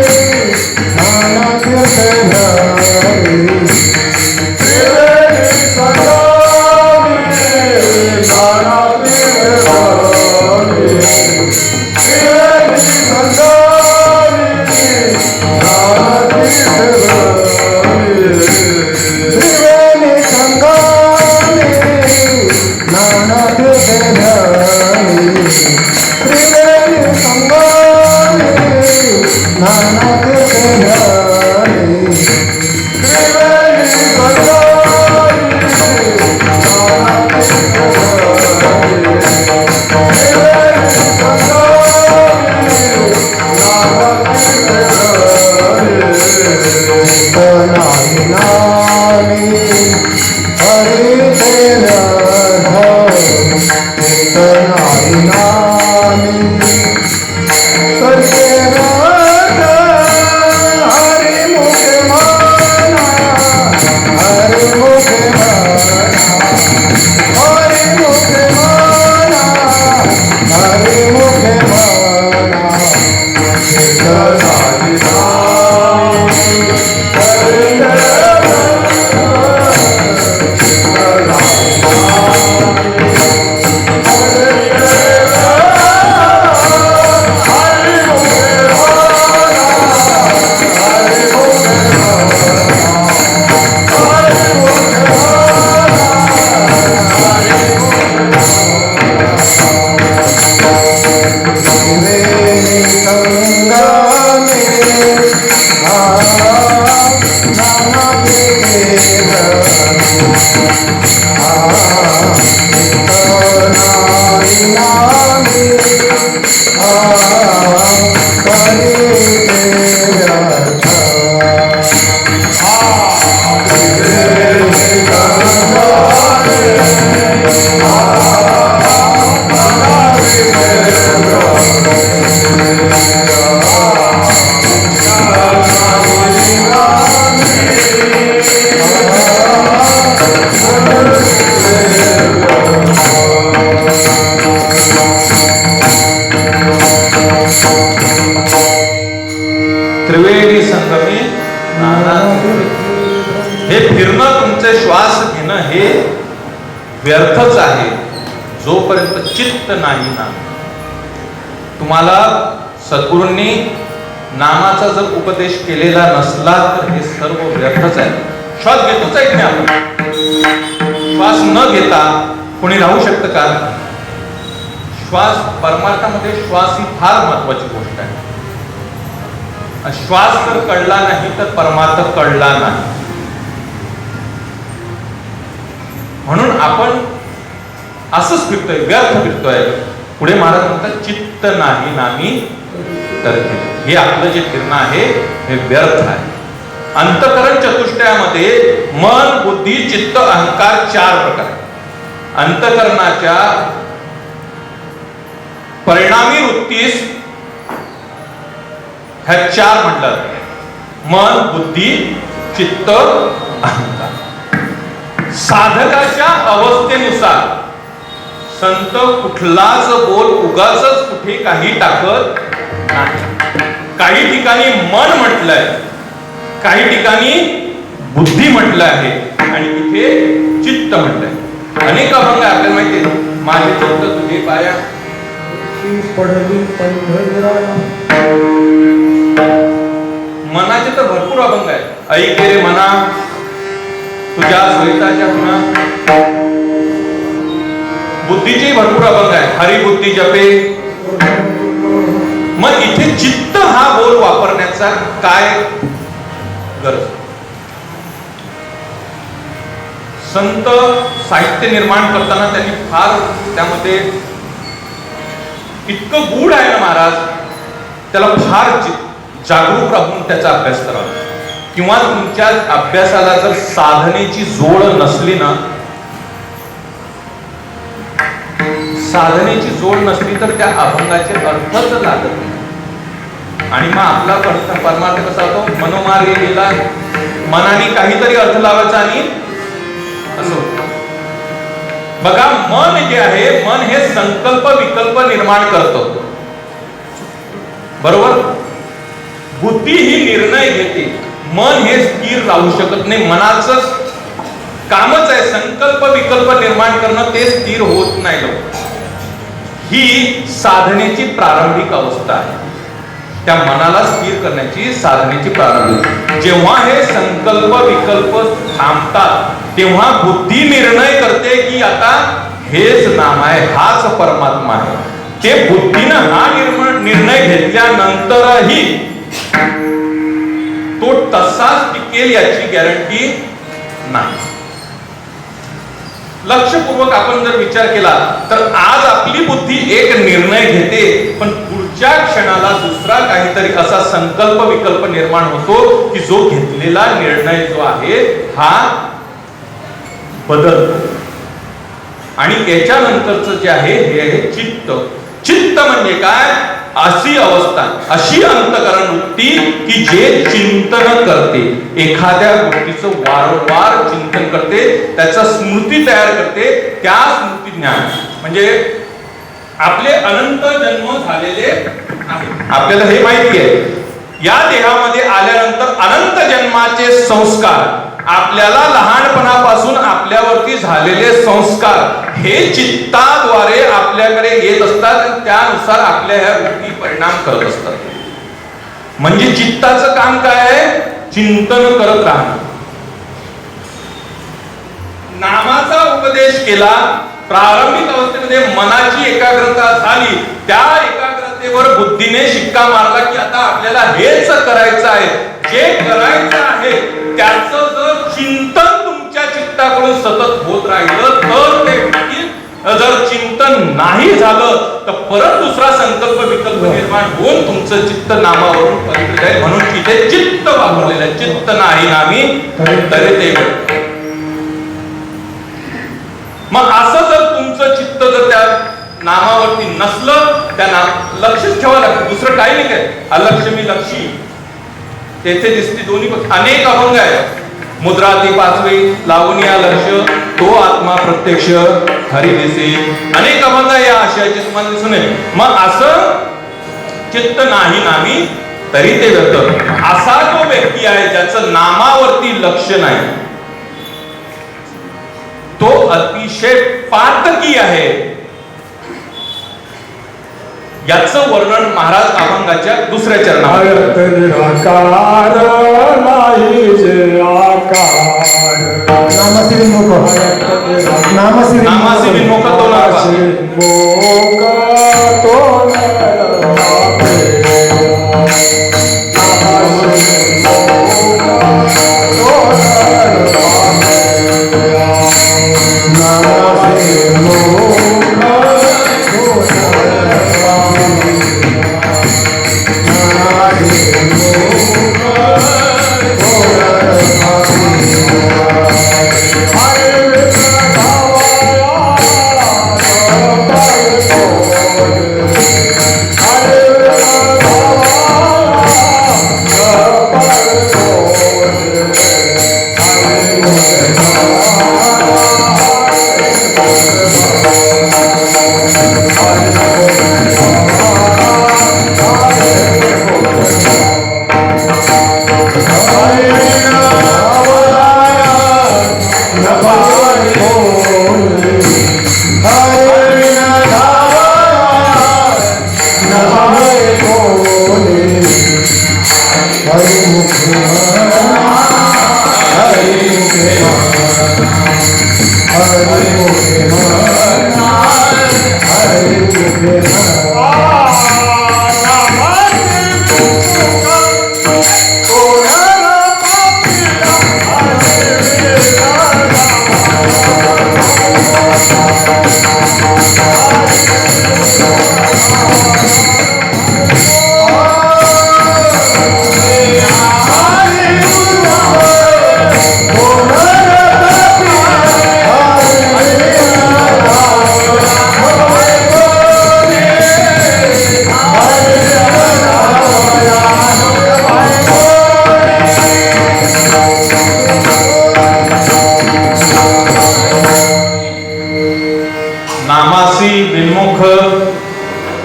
त्रिवेणी संगमी नाना हे फिरणं, तुमचे श्वास घेणं हे व्यर्थच आहे जोपर्यंत चित्त नाही ना. तुम्हाला सद्गुरूंनी नामाचा जर उपदेश केलेला नसला तर हे सर्व व्यर्थच आहे. श्वास घेतोच आहे की आपण? श्वास न घेता कोणी राहू शकतं का? श्वास, परमार्थामध्ये श्वास ही फार महत्वाची गोष्ट आहे. श्वास जर कळला नाही तर परमार्थ कळला नाही. म्हणून आपण असंच फिरतोय, व्यर्थ फिरतोय. पुढे महाराज म्हणतात चित्त नाही नामी तर हे आपलं जे फिरणं आहे हे व्यर्थ आहे. अंतःकरण चतुष्टयामध्ये मन, बुद्धी, चित्त, अहंकार 4 प्रकार. अंतःकरणाच्या परिणामी वृत्तीस ह्या 4 म्हटलं: मन, बुद्धी, चित्त, अहंकार. साधकाच्या अवस्थेनुसार संत कुठलाच बोल उगाचच कुठे काही टाकत नाही. काही ठिकाणी मन म्हटलंय, काही ठिकाणी बुद्धी म्हटलं आहे आणि इथे चित्त म्हटलंय. अनेक अभंग आपल्याला माहिती आहे. माझे चित्त तुझे पाया पडली पंढरीराया. मनाचे तर भरपूर अभंग आहेत. ऐके रे मना तुझ्या सहिताच्या गुणा. बुद्धीचे भरपूर अभंग आहेत. हरिबुद्धी जपे. मग इथे चित्त हा बोल वापरण्याचा काय गरज? संत साहित्य निर्माण करताना त्यांनी फार त्यामध्ये इतकं गूढ आहे ना महाराज, त्याला फार जागरूक राहून त्याचा अभ्यास करावा. किंवा तुमच्या अभ्यासाला जर साधनेची जोड नसली ना, साधनेची जोड नसली तर त्या अभंगाचे अर्थच लागत नाही. आणि मग आपला परमार्थ कसा होतो? मनोमार्गे गेला, मनाने काहीतरी अर्थ लावायचा आणि असं होतं. बघा, मन जे आहे, मन हे संकल्प विकल्प निर्माण करतो, बरोबर? बुद्धी ही निर्णय घेते. मन हे स्थिर राहू शकत नाही. मनाचं कामच आहे संकल्प विकल्प निर्माण करणं, ते स्थिर होत नाही. ही साधनेची प्रारंभिक अवस्था आहे. त्या मनाला स्थिर करण्याची साधनेची प्रारंभिक. जेव्हा हे संकल्प विकल्प थांबतात तेव्हा बुद्धी निर्णय करते की आता हेच नाम आहे, हाच परमात्मा आहे. ते बुद्धीनं हा निर्णय घेतल्यानंतरही तो तसाच टिकेल याची गॅरंटी नाही. लक्षपूर्वक आपण जर विचार केला तर आज आपली बुद्धी एक निर्णय घेते, पण पुढच्या क्षणाला दुसरा काहीतरी असा संकल्प विकल्प निर्माण होतो की जो घेतलेला निर्णय जो आहे हा बदलतो. आणि याच्यानंतरचं जे आहे हे आहे चित्त. चित्त म्हणजे काय? अशी अवस्था, अशी अंतकरण वृत्ती की जे चिंतन करते, एखाद्या गोष्टीचं वारंवार चिंतन करते, त्याचा स्मृती तयार करते, त्या स्मृती ज्ञान म्हणजे आपले अनंत जन्म झालेले आहेत. आपल्याला हे माहिती आहे. या देहामध्ये आल्यानंतर अनंत जन्माचे संस्कार, आपल्याला लहानपणापासून आपल्यावरती झालेले संस्कार हे चित्ताद्वारे आपल्याकडे येत असतात आणि त्यानुसार आपल्या ह्या वृत्ती परिणाम करत असतात. म्हणजे चित्ताचं काम काय आहे? चिंतन करत राहणं. नामाचा उपदेश केला, प्रारंभिक अवस्थेमध्ये मनाची एकाग्रता झाली, त्या एकाग्रतेवर बुद्धीने शिक्का मारला की आता आपल्याला हेच करायचं आहे. जे करायचं आहे त्याचं जर चिंतन तुमच्या चित्ताकडून सतत होत राहिलं तर ते होईल. जर चिंतन नाही झालं तर परत दुसरा संकल्प विकल्प निर्माण होऊन तुमचं चित्त नामावरून पलीकडे जाईल. म्हणून तिथे चित्त वापरलेलं आहे. चित्त नाही नामी तरी ते. मग असं जर तुमचं चित्त जर त्या नामावरती नसलं, त्या लक्षच ठेवावं लागतं. दुसरं काही नाही काय. अलक्ष मी लक्षी तेथे दिसते दोन्ही अनेक अभंग आहेत. मुद्रा ती पाचवी, लावणीया लक्ष, तो आत्मा प्रत्यक्ष हरी दिसे. अनेक अभंग या आशयाचे तुम्हाला दिसून येईल. मग असं चित्त नाही नामी तरी ते व्यक्त. असा तो व्यक्ती आहे ज्याचं नामावरती लक्ष नाही, तो अतिशय पातकी आहे. याचं वर्णन महाराज अभंगाच्या दुसऱ्या चरणामध्ये. आकार नाही जे आकार, नामासी विन्मुख, नामासी विन्मुख तो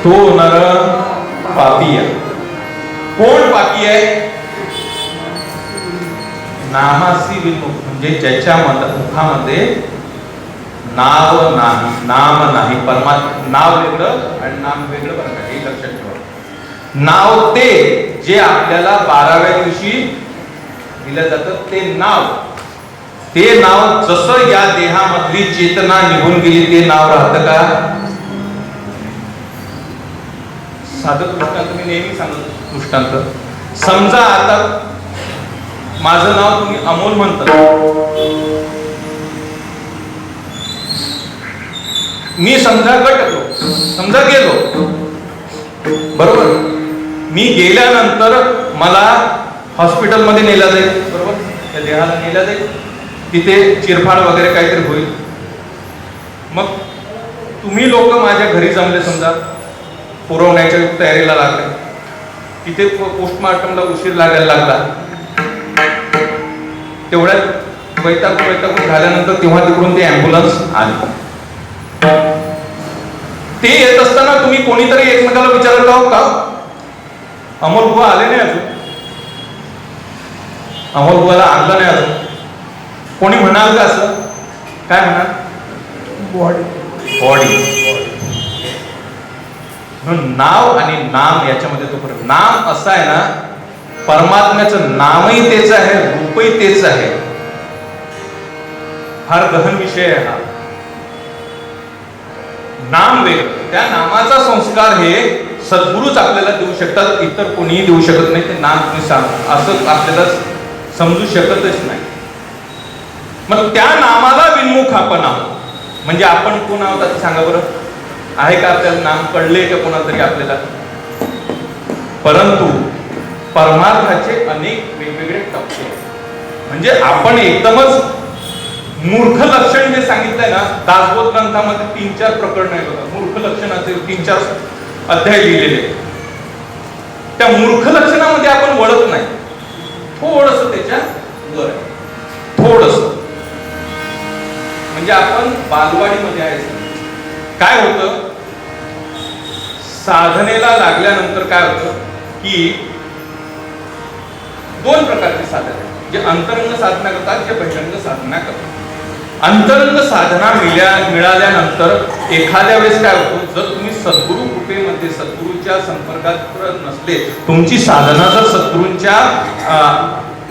तो नर पापी आहे. कोण पापी आहे? नामासी विमुख म्हणजे ज्याच्या मुखामध्ये नाव नाही, नाम नाही. परमात्मा नाव वेगळं आणि नाम वेगळं बरं का, हे लक्षात ठेवा. नाव ते जे आपल्याला 12व्या दिवशी दिलं जातं ते नाव. ते नाव जसं या देहामधली चेतना निघून गेली ते नाव राहतं का? साधक दृष्टांत मी नेहमी सांगतो. दृष्टांत समजा आता माझं नाव तुम्ही अमोल म्हणता, मी समजा गटलो, समजा गेलो, बरोबर. मी गेल्यानंतर मला हॉस्पिटलमध्ये नेला जाईल, बरोबर. त्या देहाला नेला जाईल, तिथे चिरफाड वगैरे काहीतरी होईल. मग तुम्ही लोक माझ्या घरी जमले समजा, पुरवण्याच्या तयारीला लागले. तिथे पोस्टमार्टमला उशीर लागायला लागला. तेवढ्यात वैतागून झाल्यानंतर तेव्हा तिकडून ते ॲम्ब्युलन्स आली. ते येत असताना तुम्ही कोणीतरी एकमेकाला विचारत आहोत का, अमोल बुवा आले नाही अजून, अमोल बुवाला आणलं नाही अजून, कोणी म्हणाल का असं? काय म्हणाल? बॉडी. नाव आणि नाम याच्यामध्ये तो फरक. नाम असं आहे ना, परमात्म्याचं नामही तेच आहे, रूपही तेच आहे. फार गहन विषय आहे हा. नाम वेग, त्या नामाचा संस्कार हे सद्गुरूच आपल्याला देऊ शकतात, इतर कोणीही देऊ शकत नाही. ते नाम तुम्ही सांग असं आपल्याला समजू शकतच नाही. मग त्या नामाला विन्मुख आपण आहोत. म्हणजे आपण कोण आहोत आता सांगा बरं. आहे का आपल्याला नाम कळले का कोणाला तरी आपल्याला? परंतु परमार्थाचे अनेक वेगवेगळे टप्पे. म्हणजे आपण एकदमच मूर्ख लक्षण जे सांगितलंय ना, दासबोध ग्रंथामध्ये 3-4 प्रकरण आहे बघा. मूर्ख लक्षणाचे 3-4 अध्याय लिहिलेले. त्या मूर्ख लक्षणामध्ये आपण वळत नाही. थोडस त्याच्या वर, थोडस. म्हणजे आपण बालवाडीमध्ये आहे. काय होतं, साधनेला लागल्यानंतर काय होतं की 2 प्रकारची साधना आहेत. जे अंतरंग साधना करतात, जे बहिरंग साधना करतात. अंतरंग साधना मिळाल्यानंतर एखाद्या वेळेस काय होतं, जर तुम्ही सद्गुरु कृपेमध्ये सद्गुरूच्या संपर्कात नसले, तुमची साधना जर सद्गुरूंच्या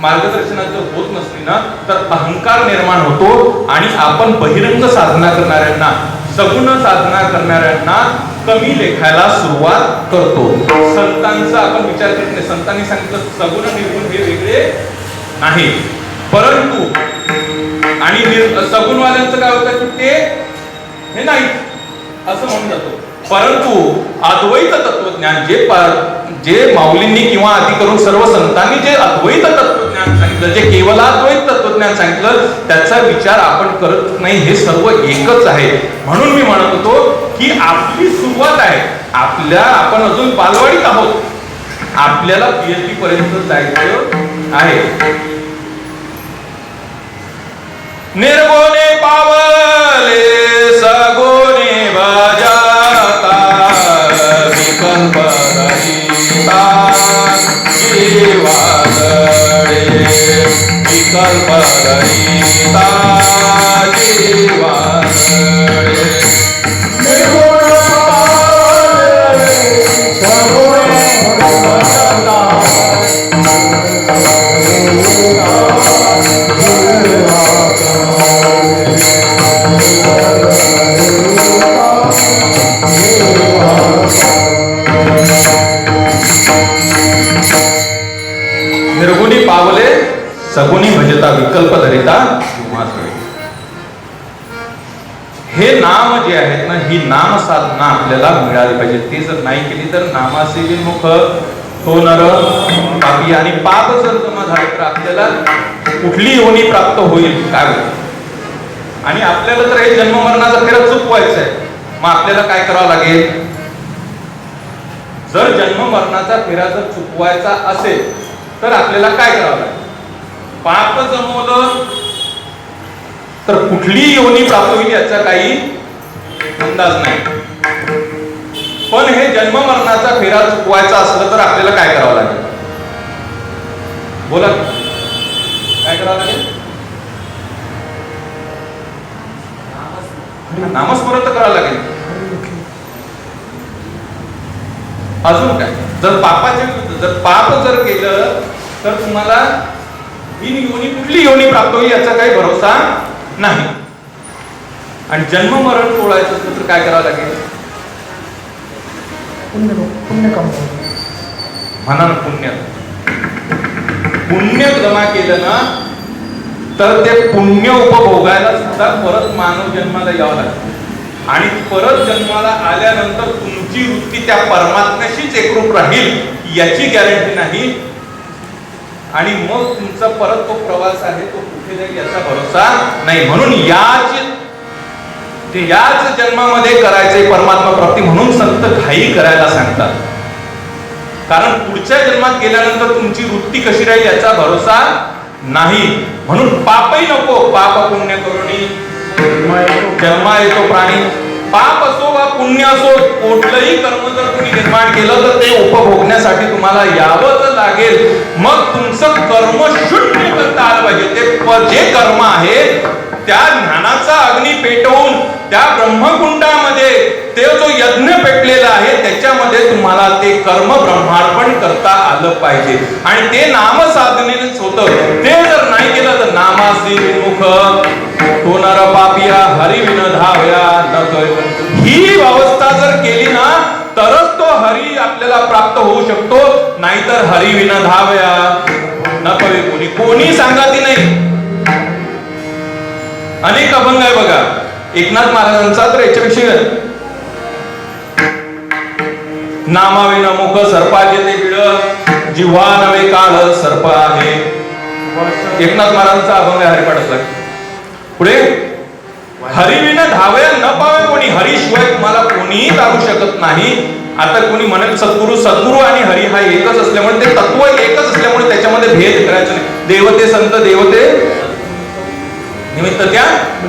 मार्गदर्शनात जर होत नसली ना, तर अहंकार निर्माण होतो आणि आपण बहिरंग साधना करणाऱ्यांना, सगुण साधना करणाऱ्यांना कमी लेखायला सुरुवात करतो. संतांचा आपण विचार करत नाही. संतांनी सांगितलं सगुण निर्गुण हे वेगळे नाही. परंतु आणि सगुणवाल्यांचं काय होतं की ते हे नाही असं म्हणून जातो. परंतु अद्वैत तत्वज्ञान जे माऊलींनी किंवा आधी करून सर्व संतांनी जे अद्वैत तत्वज्ञान सांगितलं, जे केवलाद्वैत तत्वज्ञान सांगितलं, त्याचा विचार आपण करत नाही. हे सर्व एकच आहे. म्हणून मी म्हणत होतो की आपली सुरुवात आहे. आपण अजून बालवाडीत आहोत. आपल्याला PhD पर्यंत जायचं आहे. निर्गुणे पावले सगुणे भजता, विकल्प रहिता जीवागडे, विकल्प रहिता जीवागडे. निर्गुण पावले सगुणे भजता, निर्गुणी पावले सगुणी भजता, विकल्प धरिता जीवागडे. हे नाम जे आहेत ना, ही नाम साधना आपल्याला मिळाली पाहिजे. ती जर नाही केली तर नामासे विन्मुख तो नर पापी. आणि पाप जर जमा झाले तर आपल्याला कुठली योनी प्राप्त होईल काय होईल. आणि आपल्याला तर हे जन्म मरणाचा फेरा चुकवायचा आहे. मग आपल्याला काय करावं लागेल? जर जन्म मरणाचा फेरा जर चुकवायचा असेल तर आपल्याला काय करावं लागेल? पाप जमवलं तर कुठली योनी प्राप्त होईल याचा काही अंदाज नाही. पण हे जन्म मरणाचा फेरा चुकवायचा असलं तर आपल्याला काय करावं लागेल? बोला, काय करावं लागेल? नामस्मरण करावं लागेल. अजून काय? जर पाप जर केलं तर तुम्हाला ही योनी कुठली योनी प्राप्त होईल याचा काही भरोसा नाही. आणि जन्म मरण टोळायचं असलं तर काय करावं लागेल? पुण्य कमवावं. म्हणा पुण्य जमा केलं ना तर ते पुण्य उपभोगायला सुद्धा परत मानव जन्माला यावं लागतं. आणि परत जन्माला आल्यानंतर तुमची वृत्ती त्या परमात्म्याशीच एकरूप राहील याची गॅरंटी नाही. आणि मग तुमचा परत तो प्रवास आहे तो कुठे जाईल याचा भरोसा नाही. म्हणून याच ते याच जन्मामध्ये करायचे परमात्मा प्राप्ती, म्हणून संत घाई करायला सांगतात. कारण पुढच्या जन्मात गेल्यानंतर तुमची वृत्ती कशी राहील याचा भरोसा नाही. म्हणून पापही नको. पाप पुण्य करुणी जन्मा येतो प्राणी. पाप असो वा पुण्य असो, कुठलंही कर्म जर तुम्ही निर्माण केलं तर ते उपभोगण्यासाठी तुम्हाला यावंच लागेल. मग तुमचं कर्म शून्य करता आलं पाहिजे. ते जे कर्म आहे त्या ज्ञानाचा अग्नी पेटवून त्या ब्रह्मकुंडामध्ये ते जो यज्ञ पेटलेला आहे त्याच्यामध्ये तुम्हाला ते कर्म ब्रह्मार्पण करता आलं पाहिजे. आणि ते नाम साधनेच होतं. ते जर नाही केलं तर नामासी विमुख होणार पापिया हरी विन धावया न कळ. ही अवस्था जर केली ना तरच तो हरी आपल्याला प्राप्त होऊ शकतो. नाहीतर हरी विन धावया न कळे. कोणी कोणी सांगती नाही. अनेक अभंग आहे बघा एकनाथ महाराजांचा, तर याच्यापेक्षा नामाविना मुख सर्पाचे ते बिड जिव्हा नवे काळ सर्प आहे. एकनाथ महाराजांचा अभंग आहे हरिपाठातला. पुढे हरिविना धावया न पावे कोणी. हरीशिवाय तुम्हाला कोणीही धावू शकत नाही. आता कोणी म्हणेल सद्गुरू आणि हरी हा एकच असल्यामुळे, ते तत्व एकच असल्यामुळे त्याच्यामध्ये भेद करायचा नाही. देवते संत देवते निमित्त त्या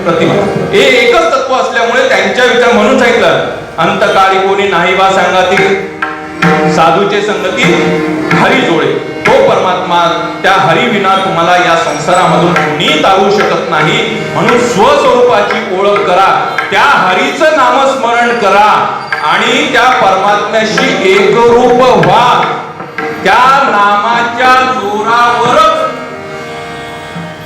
प्रतिमा, हे एकच तत्व असल्यामुळे त्यांच्या विचार. म्हणून सांगितलं अंतकाळी कोणी नाही बा सांगाती साधूचे संगती हरी जोडे. तो परमात्मा त्या हरी विना तुम्हाला या संसारामधून कोणी तारू शकत नाही. म्हणून स्वस्वरूपाची ओळख करा, त्या हरीचं नामस्मरण करा आणि त्या परमात्म्याशी एकरूप व्हा. त्या नामाच्या जोरावरच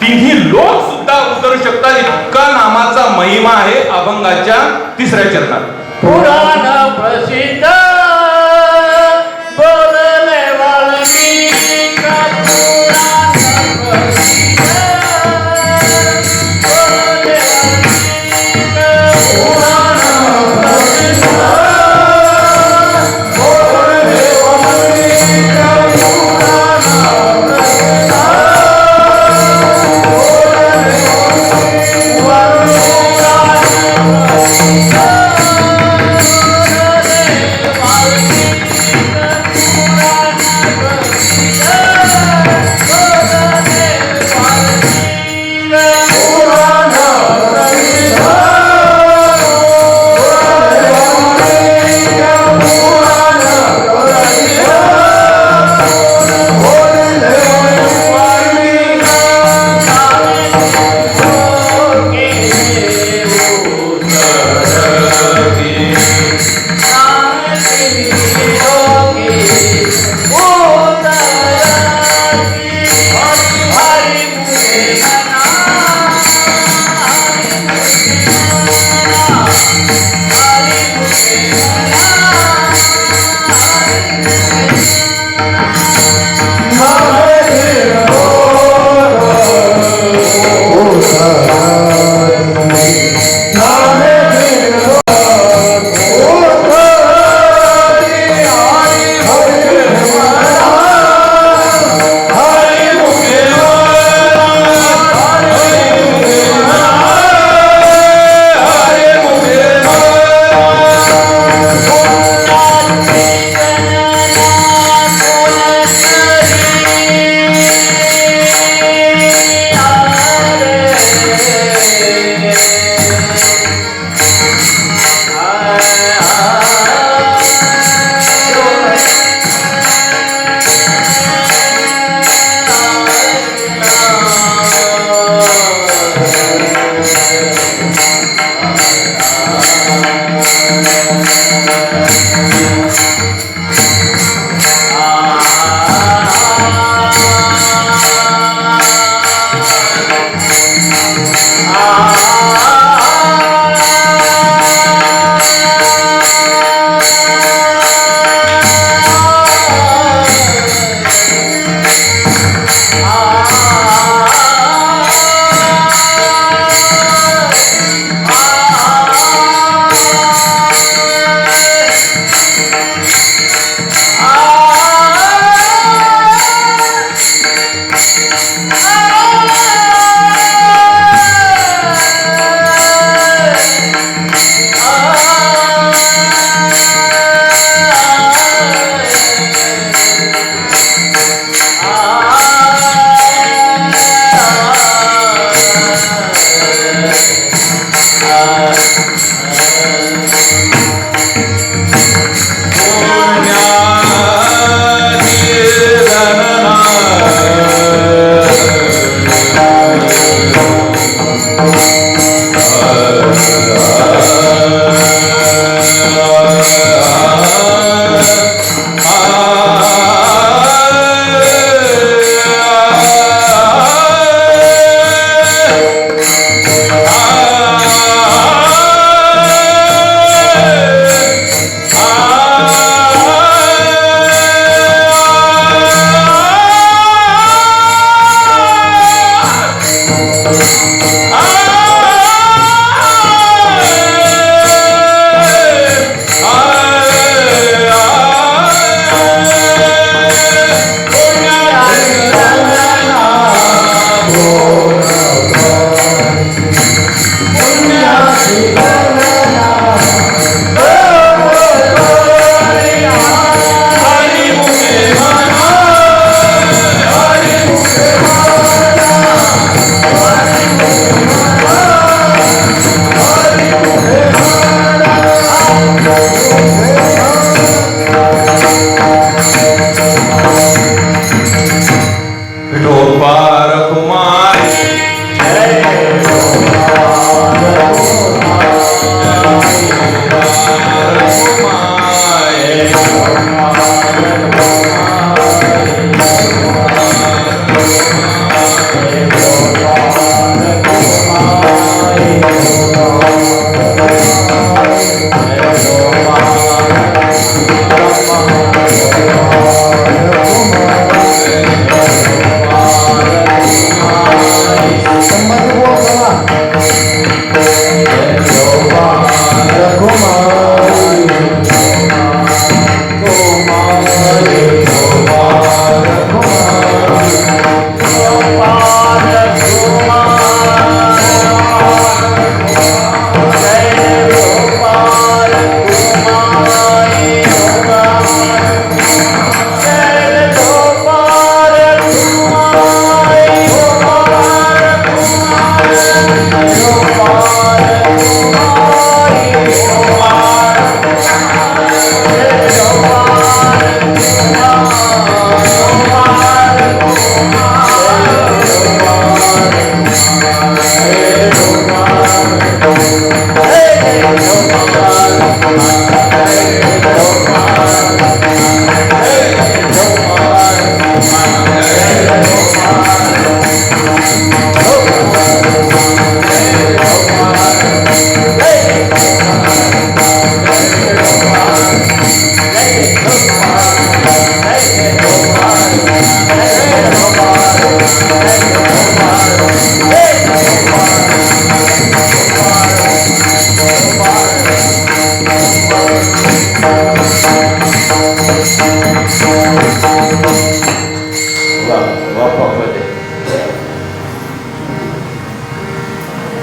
तिन्ही लोक सुद्धा उतरू शकतात. इतका नामाचा महिमा आहे अभंगाच्या 3ऱ्या चरणात. पुराण प्रसिद्ध बोलले वाल्मिकी पुराण प्रसिद्ध बोलले वाल्मिकी पुराण प्रसिद्ध बोलले वाल्मिकी पुराण प्रसिद्ध.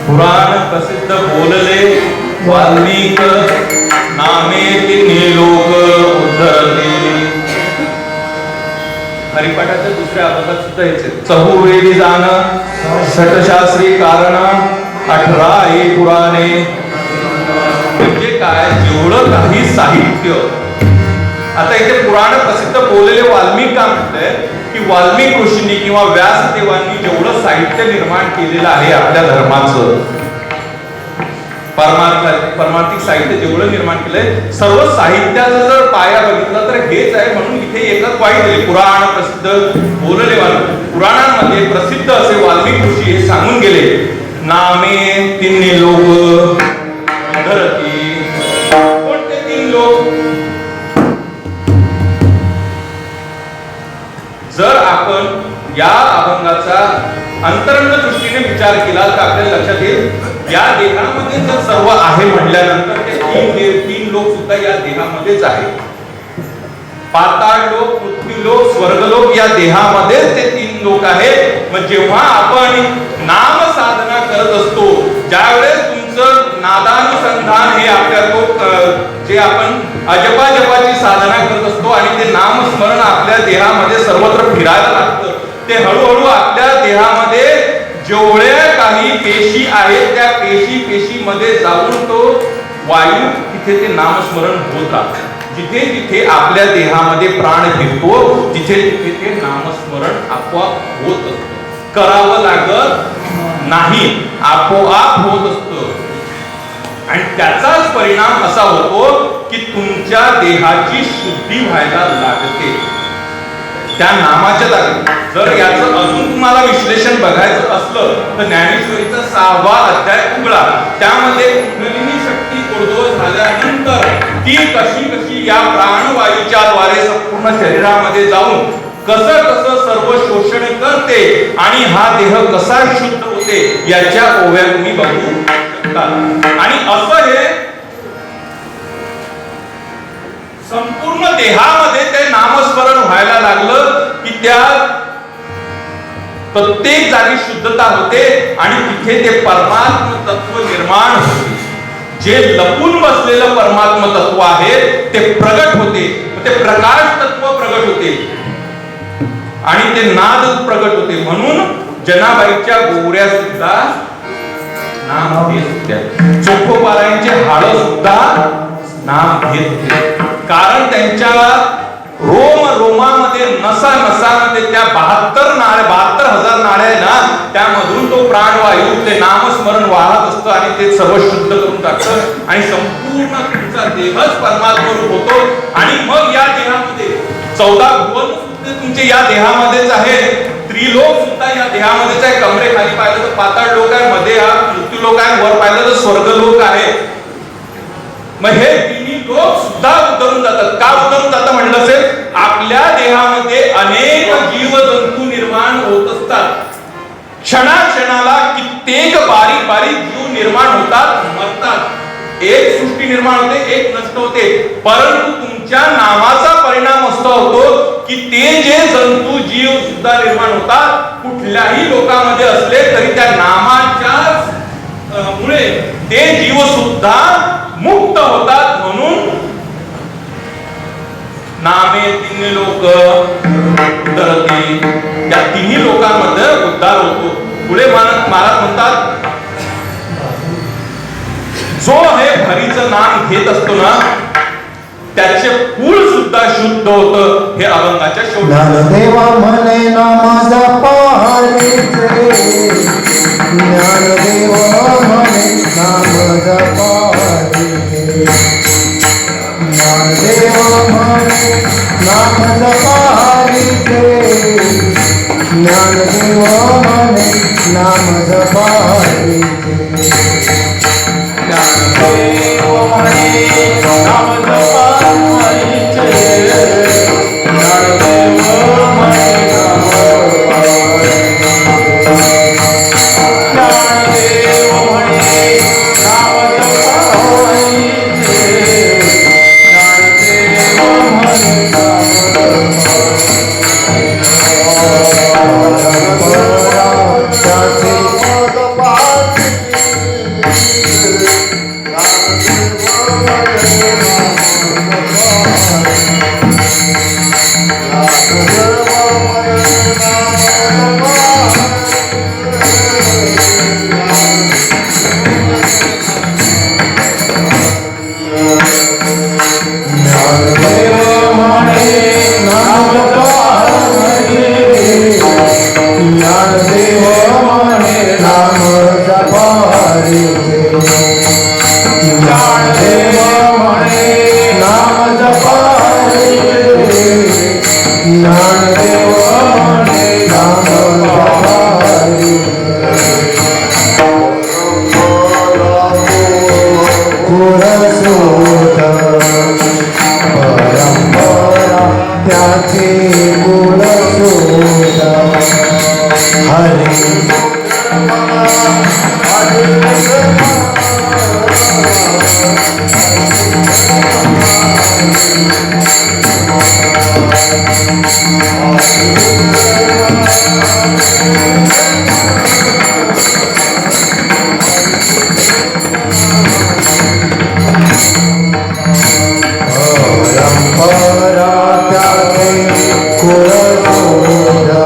पुराण प्रसिद्ध बोलले वाल्मिक नामे तिन्ही लोक उद्धरते. हरिपाठाच्या दुसऱ्या अभंगात सुद्धा हेच आहे. चहुवेदी जाण षटशास्त्री कारण 18 पुराणे. म्हणजे काय, जेवढं काही साहित्य. आता इथे पुराण प्रसिद्ध बोललेले वाल्मिक का म्हणतंय की वाल्मिक ऋषींनी किंवा व्यासदेवांनी जेवढं साहित्य निर्माण केलेलं आहे आपल्या धर्माचं, परमार्थिक साहित्य जेवढं निर्माण केलंय, सर्व साहित्याचा जर पाया बघितला तर हेच आहे. म्हणून इथे एकच वाईट दिली, पुराण प्रसिद्ध बोलले वाल्मिक. पुराणांमध्ये प्रसिद्ध असे वाल्मिक ऋषी हे सांगून गेले, नामे तिन्ही लोक धरती. कोणते तीन लोक? जर आपण या अभंगाचा अंतरंग दृष्टीने विचार केला तर आपल्याला लक्षात येईल, या देहामध्ये जर सर्व आहे म्हटल्यानंतर ते तीन लोक सुद्धा या देहामध्येच आहे. पाताळ लोक, पृथ्वी लोक, स्वर्गलोक या देहामध्ये ते तीन लोक आहेत. मग जेव्हा आपण नाम साधना करत असतो, ज्यावेळेस तुमचं नादानुसंधान हे आपल्या जे आपण अजपाजपाची साधना करत असतो आणि ते नामस्मरण आपल्या देहामध्ये सर्वत्र फिरायला लागतं, ते हळूहळू आपल्या देहामध्ये जेवढ्या काही पेशी आहेत त्या पेशीमध्ये जाऊन तो वायू तिथे ते नामस्मरण होत राहतं. जिथे जिथे आपल्या देहामध्ये प्राण फिरतो तिथे तिथे ते नामस्मरण आपोआप होत असतं. करावं लागत नाही, आपोआप होत असतं. आणि त्याचाच परिणाम असा होतो की तुमच्या देहाची शुद्धी व्हायला लागते त्या नामाच्या जागी. जर याचं अजून तुम्हाला विश्लेषण बघायचं असलं तर ज्ञानेश्वरीचा 6वा अध्याय उघडा. त्यामध्ये कुंडलिनी शक्ती उर्ध्व झाल्यानंतर ती कशी कशी या प्राणवायूच्या द्वारे संपूर्ण शरीरामध्ये जाऊन कसं कसं सर्व शोषण करते आणि हा देह कसा शुद्ध होते याच्या ओव्या तुम्ही बघू शकता. आणि असं हे संपूर्ण देहामध्ये ते नामस्मरण व्हायला लागलं की त्या प्रत्येक जागी शुद्धता होते आणि तिथे ते परमात्म तत्व निर्माण होते. जे लपून बसलेलं परमात्म तत्व आहे ते प्रगट होते, ते प्रकाश तत्व प्रगट होते आणि ते नाद प्रगट होते. म्हणून जनाबाईच्या गोवऱ्या सुद्धा नाम घेत होत्या, चोखोपारायांचे हाड सुद्धा नाम घेत होते. कारण त्यांच्या रोम रोमामध्ये नसा नसामध्ये त्या 72,000 नाड्या आहे ना, त्यामधून तो प्राणवायू ते नामस्मरण वाहत असतं आणि ते सर्व शुद्ध करून टाकतं आणि संपूर्ण तुमचा देहच परमात्मरूप होतो. आणि मग या देहामध्ये 14 भुवन सुद्धा तुमचे या देहामध्येच आहे, त्रिलोक सुद्धा या देहामध्येच आहे. कमरे खाली पाहिलं तर पाताळ लोक आहे, मध्ये हा मृत्यू लोक आहे, वर पाहिलं तर स्वर्ग लोक आहे. मग हे तिन्ही लोक सुद्धा उतरून जातात. का उतरून जातात म्हणलं असेल, आपल्या देहामध्ये अनेक जीवजंतू निर्माण होत असतात. क्षणाक्षणाला कित्येक बारीक बारीक जीव निर्माण होतात, मरतात. एक सृष्टी निर्माण होते, एक नष्ट होते. परंतु तुमच्या नामाचा परिणाम असा होतो की ते जे जंतू जीव सुद्धा निर्माण होतात, कुठल्याही लोकांमध्ये असले तरी त्या नामाच्या मुळे ते जीव सुद्धा मुक्त होतात. म्हणून नामे तिन्ही लोक उद्धरती, त्या तिन्ही लोकांमध्ये उद्धार होतो. पुढे महाराज म्हणतात, जो हे हरीचं नाम घेत असतो ना त्याचे कुळ सुद्धा शुद्ध होतं. हे अभंगाच्या शेवटी ज्ञानदेवा म्हणे नाम जपायचे, ज्ञानदेवा म्हणे नाम जपायचे, ज्ञानदेवा म्हणे नाम जपायचे, ज्ञानदेवा म्हणे नाम जपायचे, ज्ञानदेव म्हणे नाम जपायचे, ज्ञानदेव म्हणे नाम जपायचे, ज्ञानदेव म्हणे नाम जपायचे, ज्ञानदेव कुल सोदा हरे परंपरा त्यागे कुल सोदा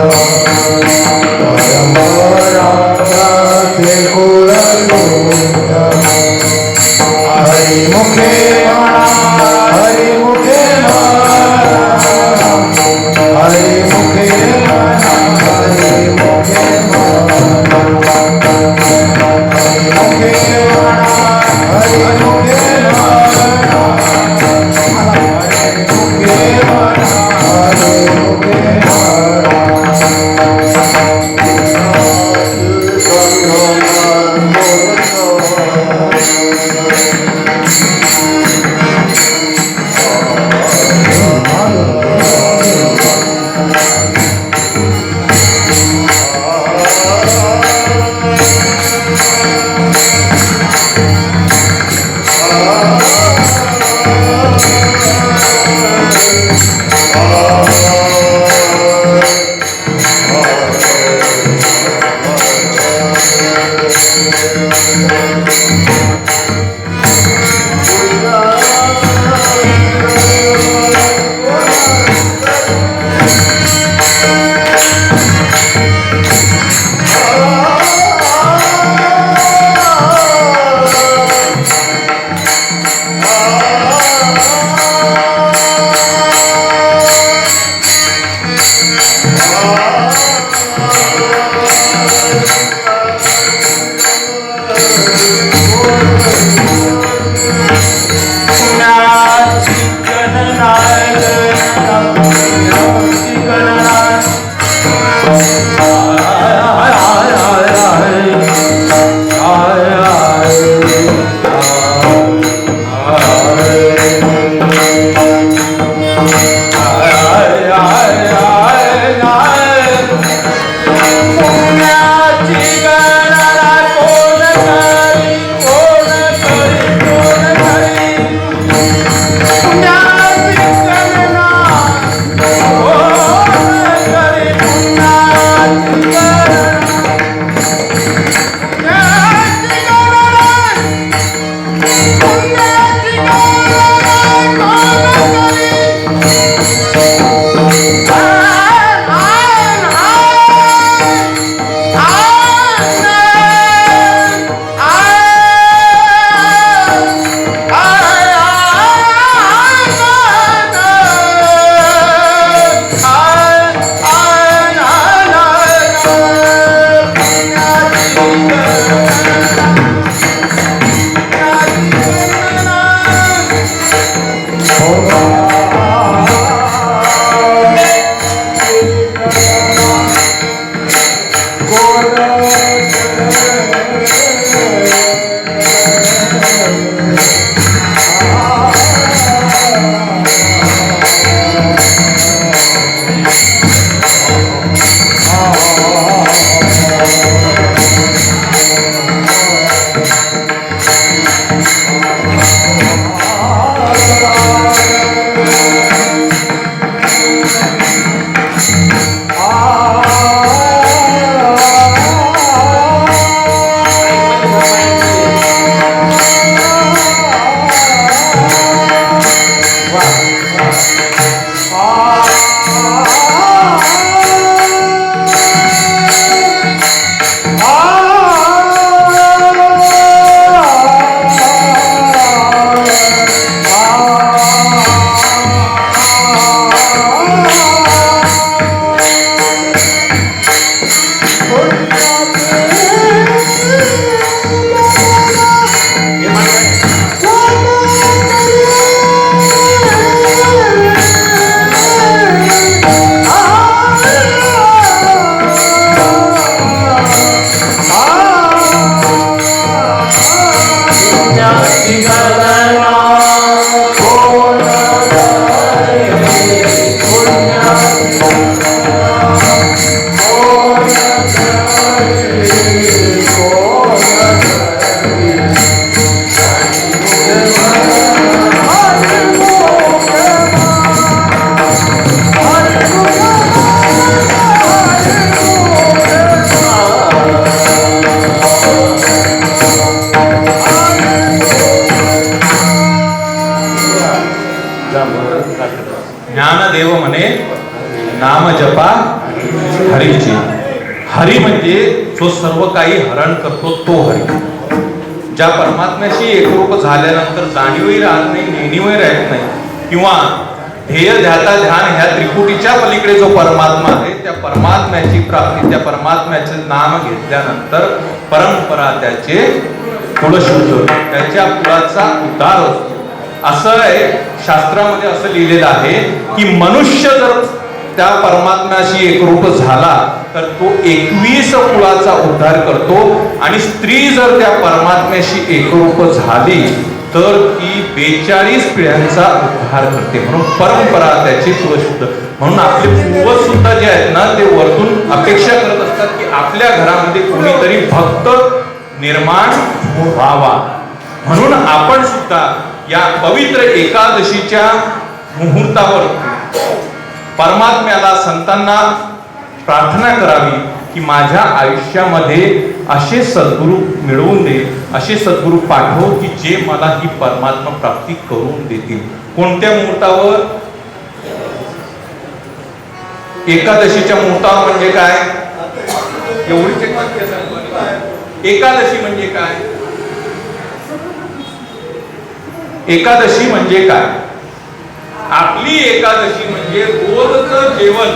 परंपरा त्यागे कुल सोदा हरि मुखे म्हणा हरि मुखे म्हणा हरि मुखे म्हणा हरि मुखे म्हणा हरि मुखे म्हणा हरि मुखे ज्ञानदेव म्हणे नाम जपा हरीची. हरी म्हणजे जो सर्व काही हरण करतो तो हरी. ज्या परमात्म्याशी एकरूप झाल्यानंतर जाणीवही राहत नाही, नेणीवही राहत नाही, किंवा ध्येय ध्याता ध्यान ह्या त्रिकुटीच्या पलीकडे जो परमात्मा आहे त्या परमात्म्याची प्राप्ती, त्या परमात्म्याचे नाम घेतल्यानंतर परंपरा त्याचे कुलशुद्ध, त्याच्या कुळाचा उद्धार होतो. असं आहे शास्त्रामध्ये असं लिहिलेलं आहे की मनुष्य जर त्या परमात्म्याशी एकरूप झाला तर तो 21 कुळाचा उद्धार करतो, आणि स्त्री जर त्या परमात्म्याशी एकरूप झाली तर ती 42 पिढ्यांचा उद्धार करते. म्हणून परंपरा त्याची कुलशुद्ध. म्हणून आपले पूर्वज सुद्धा जे आहेत ना ते वरतून अपेक्षा करत असतात की आपल्या घरामध्ये कोणीतरी भक्त निर्माण व्हावा. म्हणून आपण सुद्धा या पवित्र एकादशीच्या मुहूर्तावर परमात्म्याला, संतांना प्रार्थना करावी की माझ्या आयुष्यामध्ये असे सद्गुरू मिळवून दे, असे सद्गुरू पाठव की जे मला ही परमात्मा प्राप्ती करून देतील. कोणत्या मुहूर्तावर? एकादशीच्या मुहूर्तावर. म्हणजे काय? एवढीच एक वाक्य सांगतो. एकादशी म्हणजे काय? एकादशी म्हणजे काय? आपली एकादशी म्हणजे रोजचं जेवण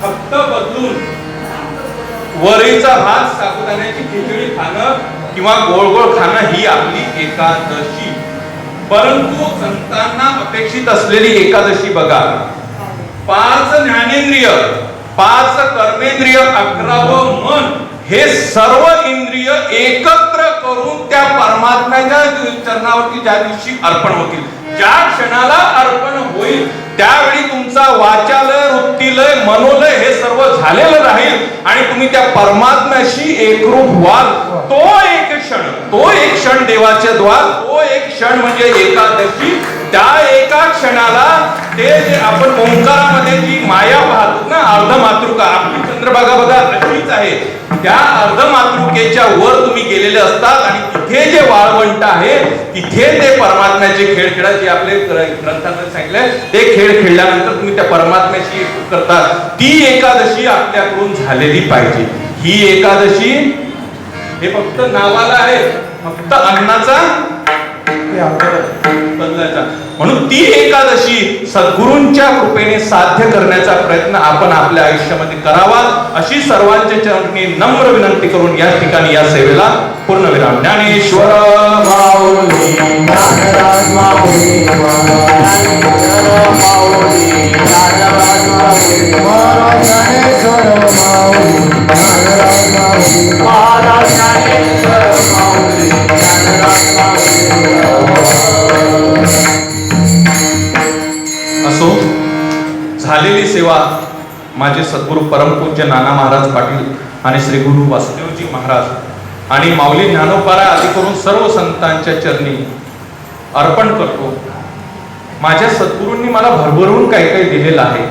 फक्त बदलून वरीचा भात, साबुदाण्याची खिचडी खाणं किंवा गोळ गोळ खाणं ही आपली एकादशी. परंतु संतांना अपेक्षित असलेली एकादशी बघा, 5 ज्ञानेंद्रिय, 5 कर्मेंद्रिय, 11 मन, हे सर्व इंद्रिय एकत्र करून त्या परमात्म्याच्या चरणावरती ज्या दिवशी अर्पण होतील, ज्या क्षणाला अर्पण होईल त्यावेळी तुमचा वाचालय, वृत्तीलय, मनोलय हे सर्व झालेलं राहील आणि तुम्ही त्या परमात्म्याशी एकरूप व्हाल. तो एक क्षण देवाचे द्वार, तो एक क्षण म्हणजे एकादशी. त्या एका क्षणाला ते जे आपण ओंकारामध्ये जी माया पाहतो ना, अर्धमातृका, आपली चंद्रभागा बघा अशीच आहे. त्या अर्धमातृकेच्या वर तुम्ही गेलेले असतात आणि तिथे जे वाळवंट आहे तिथे ते परमात्म्याचे खेळ खेळा, जे आपले ग्रंथांमध्ये सांगितलंय ते खेळ खेळल्यानंतर तुम्ही त्या परमात्म्याशी एकरूप करतात. ती एकादशी आपल्याकडून झालेली पाहिजे. ही एकादशी हे फक्त नावाला आहे, फक्त अन्नाचा बदलायचा. म्हणून ती एकादशी सद्गुरूंच्या कृपेने साध्य करण्याचा प्रयत्न आपण आपल्या आयुष्यामध्ये करावा, अशी सर्वांच्या चरणी नम्र विनंती करून या ठिकाणी या सेवेला पूर्णविराम. ज्ञानेश्वर माऊली ज्ञानराज माऊली महाराज ज्ञानेश्वर माऊली ज्ञानराज माऊली महाराज ज्ञानेश्वर माऊली ज्ञानराज असो. झालेली सेवा माझे सद्गुरू परमपूज्य नाना महाराज पाटील आणि श्री गुरु वासुदेवजी महाराज आणि माऊली ज्ञानोबारा आदी करून सर्व संतांच्या चरणी अर्पण करतो. माझ्या सद्गुरूंनी मला भरभरून काही काही दिलेलं आहे,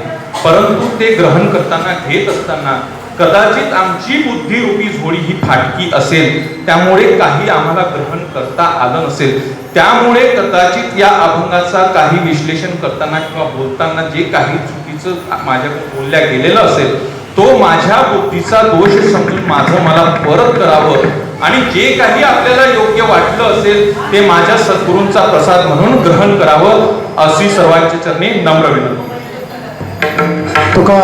परंतु ते ग्रहण करताना, घेत असताना कदाचित आमची बुद्धिरूपी झोळी ही फाटकी असेल, त्यामुळे काही आम्हाला ग्रहण करता आलं नसेल. त्यामुळे कदाचित या अभंगाचा काही विश्लेषण करताना किंवा बोलताना जे काही चुकीचं माझ्याकडून बोलल्या गेलेलं असेल तो माझ्या बुद्धीचा दोष समजून माझं मला परत करावं आणि जे काही आपल्याला योग्य वाटलं असेल ते माझ्या सद्गुरूंचा प्रसाद म्हणून ग्रहण करावं, अशी सर्वांच्या चरणी नम्र विनंती. तुका